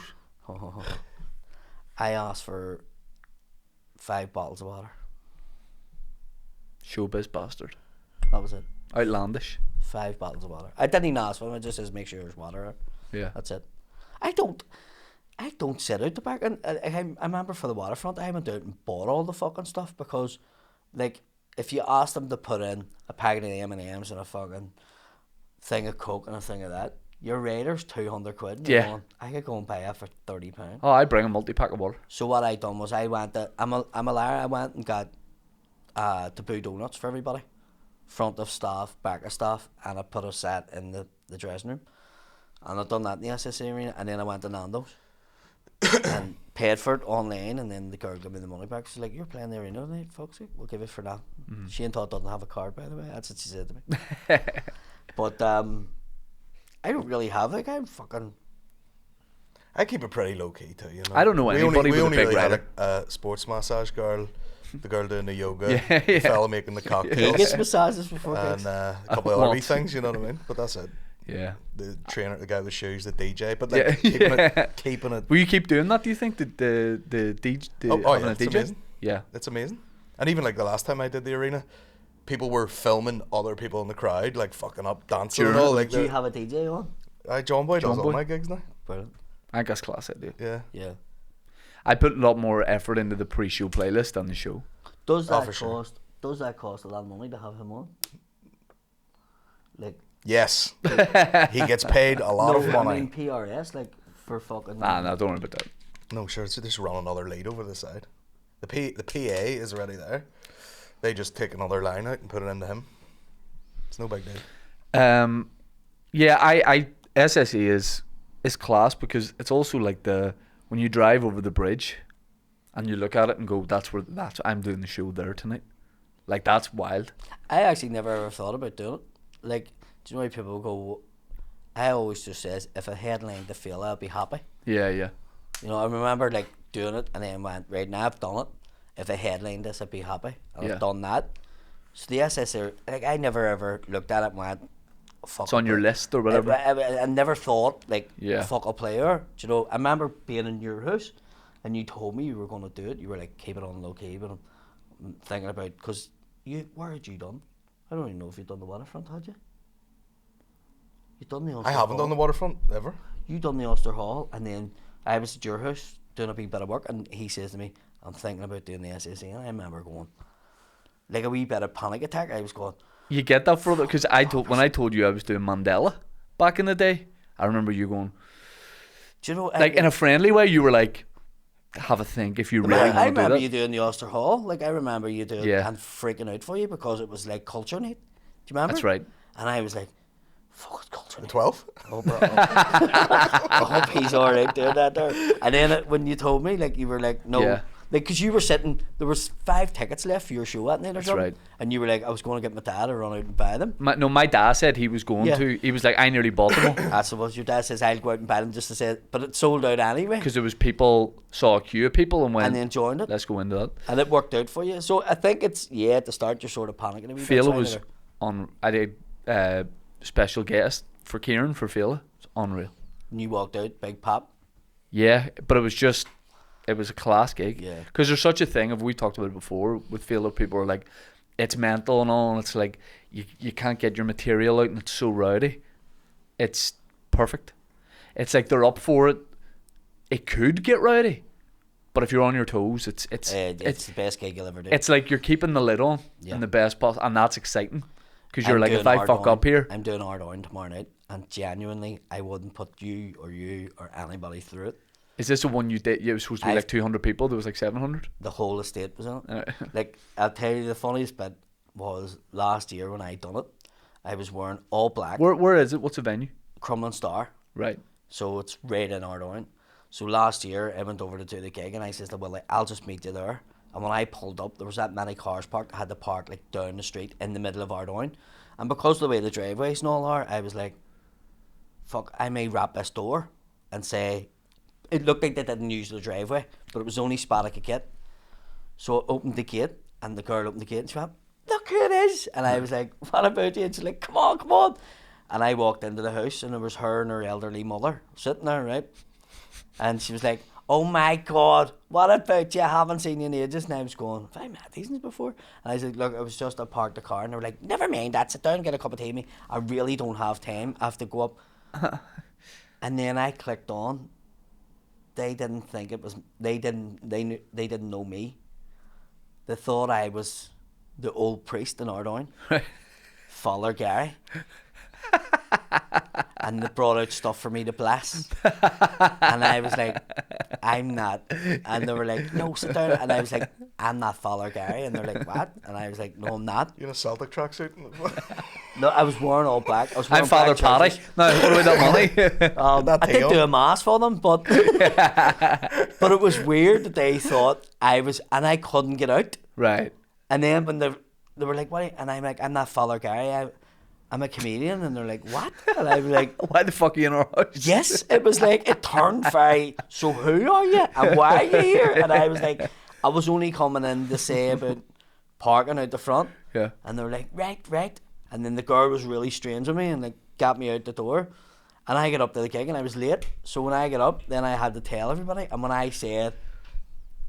C: I asked for 5 bottles of water.
A: Showbiz bastard.
C: That was it.
A: Outlandish.
C: 5 bottles of water. I didn't even ask for them. I just says make sure there's water.
A: Yeah.
C: That's it. I don't sit out the back. And I remember for the waterfront, I went out and bought all the fucking stuff because, like, if you asked them to put in a packet of M&Ms and a fucking thing of Coke and a thing of that, your rater's 200 quid. And you're
A: Yeah.
C: going, I could go and buy it for £30.
A: Oh, I bring a multi-pack of water.
C: So what I done was I went to, I'm a liar, I went and got taboo donuts for everybody. Front of staff, back of staff, and I put a set in the dressing room. And I done that in the SSE Arena, and then I went to Nando's and paid for it online, and then the girl gave me the money back. She's like, you're playing the arena tonight, Foxy, we'll give it for that. Shane Todd doesn't have a card, by the way, that's what she said to me. But I don't really have, like,
D: I keep it pretty low key too, you know.
A: I don't know anybody
D: we
A: with a
D: only
A: big
D: really had
A: rider.
D: a sports massage girl, the girl doing the yoga,
A: Yeah,
D: the
A: yeah.
D: fella making the
C: he
D: cocktails,
C: gets massages before
D: and
C: gigs.
D: a couple of other wee
A: Once.
D: things, you know what I mean? But that's it.
A: Yeah.
D: The trainer, the guy with the shoes, the DJ, but like
A: Yeah.
D: keeping it.
A: Will you keep doing that, do you think? The DJ,
D: Oh,
A: having
D: yeah,
A: a
D: it's
A: DJ?
D: amazing.
A: Yeah.
D: It's amazing. And even like the last time I did the arena, people were filming other people in the crowd, like fucking up, dancing and
A: Sure.
D: all. Like
C: Do you have a DJ on?
D: John Boy does
A: John
D: all
A: Boy.
D: my gigs now.
C: Brilliant.
A: I think that's class, I do.
D: Yeah.
C: Yeah.
A: I put a lot more effort into the pre-show playlist than the show.
C: Does
D: Oh,
C: that
D: for sure.
C: cost? Does that cost a lot of money to have him on? Like,
D: Yes. He gets paid a lot of money.
C: I mean PRS, like, for fucking.
A: Nah, don't worry about that.
D: No, sure. So they just run another lead over the side. The PA is already there. They just take another line out and put it into him. It's no big deal.
A: Yeah, I SSE is class because it's also like when you drive over the bridge and you look at it and go, that's I'm doing the show there tonight. Like, that's wild.
C: I actually never ever thought about doing it. Like, do you know how people go? I always just says if I headlined the feel, I'd be happy.
A: Yeah, yeah.
C: You know, I remember like doing it and then went, right now I've done it. If I headlined this, I'd be happy. And
A: Yeah.
C: I've done that. So the SSE, like, I never ever looked at it and went, fuck.
A: It's on your list or whatever.
C: I never thought, like,
A: Yeah.
C: fuck, I'll play her. Do you know, I remember being in your house and you told me you were going to do it. You were like, keep it on low key, but I'm thinking about, because where had you done? I don't even know if you'd done the waterfront, had you? You done the Ulster
D: I haven't
C: Hall.
D: done the waterfront ever.
C: You done the Ulster Hall, and then I was at your house doing a wee bit of work, and he says to me, I'm thinking about doing the SSE, and I remember going, like a wee bit of panic attack. I was going,
A: You get that for because when I told you I was doing Mandela back in the day, I remember you going
C: do you know,
A: like in a friendly way. You were like, have a think if you really
C: I
A: want to do
C: remember
A: that.
C: you doing the Ulster Hall. Like, I remember you doing
A: Yeah.
C: and freaking out for you because it was like culture night. Do you remember?
A: That's right.
C: And I was like, fuck, it's culture
D: The
C: night.
D: 12th?
C: Oh, bro. I hope he's alright doing that there. And then when you told me, like, you were like, no.
A: Yeah.
C: Like, because you were sitting, there was 5 tickets left for your show that night or
A: That's
C: something.
A: right.
C: And you were like, I was going to get my dad to run out and buy them.
A: My dad said he was going
C: Yeah.
A: to. He was like, I nearly bought them all
C: That's what your dad says, I'll go out and buy them just to say it. But it sold out anyway.
A: because there was people saw a queue of people and went,
C: And then joined it.
A: let's go into that.
C: And it worked out for you. So I think it's, at the start you're sort of panicking a wee bit.
A: Fela
C: Sorry
A: was
C: there.
A: on. I did special guest for Kieran for Fela. It's unreal.
C: And you walked out, big pop.
A: Yeah, but it was a class gig.
C: Yeah.
A: Because there's such a thing, we talked about it before, with Fela, people are like, it's mental and all, and it's like, you can't get your material out and it's so rowdy. It's perfect. It's like they're up for it. It could get rowdy, but if you're on your toes, it's
C: It's the best gig you'll ever do.
A: it's like you're keeping the lid on
C: Yeah.
A: in the best possible, and that's exciting. Because you're
C: I'm
A: like, if
C: doing
A: I fuck up here,
C: I'm doing Ardoin tomorrow night, and genuinely, I wouldn't put you or anybody through it.
A: is this the one you did? It was supposed to be
C: I've-
A: like 200 people. There was like 700.
C: The whole estate was in it.
A: Alright.
C: Like, I'll tell you, the funniest bit was last year when I done it. I was wearing all black,
A: Where is it? What's the venue?
C: Crumlin Star.
A: Right.
C: So it's right in Ardoin. So last year, I went over to do the gig, and I says, well, like, I'll just meet you there. And when I pulled up, there was that many cars parked. I had to park like down the street in the middle of Ardoin. And because of the way the driveways and all are, I was like, fuck, I may wrap this door and say, it looked like they didn't use the driveway, but it was the only spot I could get. So I opened the gate, and the girl opened the gate, and she went, look who it is. And I was like, what about you? And she's like, come on, come on. And I walked into the house, and there was her and her elderly mother sitting there, right? And she was like, oh my God, what about you? I haven't seen you in ages. And I was going, have I met these ones before? And I was like, look, I was just, I parked the car. And they were like, never mind that, sit down and get a cup of tea. Me, I really don't have time. I have to go up. And then I clicked on. They didn't think it was, they didn't know me. They thought I was the old priest in Ardoin, Father Gary. And they brought out stuff for me to bless. And I was like, I'm not. And they were like, no, sit down. And I was like, I'm not Father Gary. And they're like, what? And I was like, no, I'm not.
D: You in a Celtic tracksuit?
C: No, I was wearing all black. I was wearing
A: I'm Father
C: black
A: Paddy.
C: trousers.
A: No, what about that money?
D: That
C: I did
D: deal.
C: do a mass for them, but it was weird that they thought I was, and I couldn't get out.
A: Right.
C: And then when they were like, what? And I'm like, I'm not Father Gary. I'm a comedian. And they're like, what? And I was like,
A: Why the fuck are you in our house?
C: yes. It was like, it turned very, so who are you? And why are you here? And I was like, I was only coming in to say about parking out the front.
A: Yeah.
C: And they were like, right. And then the girl was really strange with me and like got me out the door. And I got up to the gig and I was late. So when I got up, then I had to tell everybody. And when I said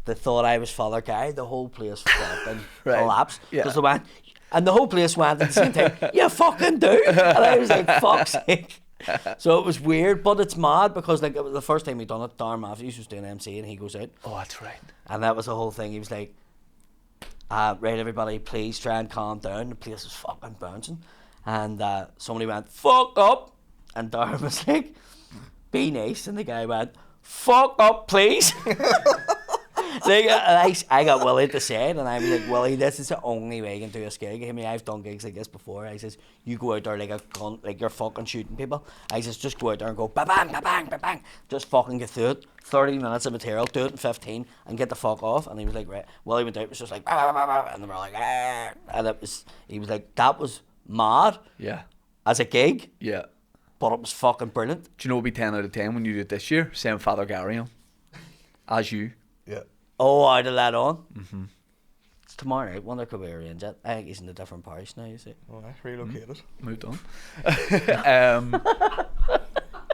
C: they thought I was Father Guy, the whole place fucking
A: Right.
C: collapsed.
A: Yeah.
C: Because they went, and the whole place went at the same time, you fucking do. And I was like, fuck's sake. So it was weird, but it's mad because like it was the first time we done it, Darren Matthews was doing MC and he goes out.
A: Oh, that's right.
C: And that was the whole thing. He was like, right, everybody, please try and calm down. The place was fucking bouncing. And somebody went, fuck up. And Darren was like, be nice. And the guy went, fuck up, please. Like, I got Willie to say it, and I was like, Willie, this is the only way you can do a gig. I mean, I've done gigs like this before. I says, you go out there like a gun, like you're fucking shooting people. I says, just go out there and go, ba-bang, ba-bang, ba-bang. Just fucking get through it. 30 minutes of material, do it in 15, and get the fuck off. And he was like, right. Willie went out, was just like, bah, bah, bah, bah, and they were like, ah. And it was, he was like, that was mad
A: Yeah.
C: as a gig,
A: Yeah.
C: but it was fucking brilliant.
A: Do you know it'll be 10 out of 10 when you do it this year? Same Father Gary on. As you.
D: Yeah.
C: Oh, I'd have let on. Mm-hmm. It's tomorrow night. Wonder could we arrange it? I think he's in a different parish now, you see.
D: Well, I relocated.
A: Moved on.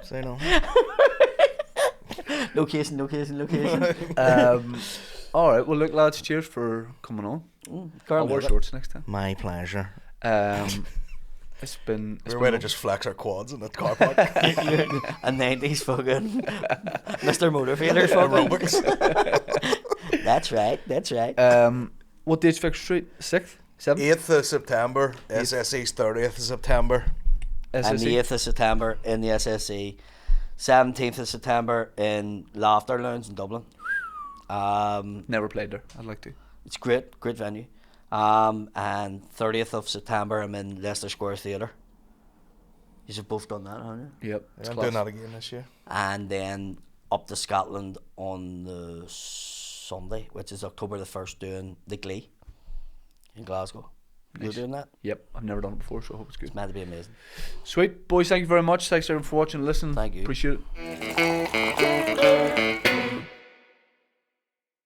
D: Say no.
C: Location.
A: All right. Well, look, lads. Cheers for coming on. I'll wear shorts next time.
D: My pleasure.
A: It's been.
D: We're way to just flex our quads in the car park.
C: A 90s fucking Mr. Motivator fucking. That's right.
A: What date's Fix Street? 6th? 7th?
D: 8th of September. SSE's 30th of September.
C: And the
A: SSE.
C: 8th of September in the SSE. 17th of September in Laughter Lounge in Dublin.
A: Never played there. I'd like to.
C: It's great venue. And 30th of September I'm in Leicester Square Theatre. You've both done that, haven't you?
A: Yep.
D: I'm doing that again this year.
C: And then up to Scotland on the Sunday, which is October the 1st, doing the Glee in Glasgow. You're
A: Nice.
C: doing that?
A: Yep. I've never done it before, so I hope it's good.
C: It's meant to be amazing.
A: Sweet. Boys, thank you very much. Thanks everyone for watching and listening.
C: Thank you.
A: Appreciate it.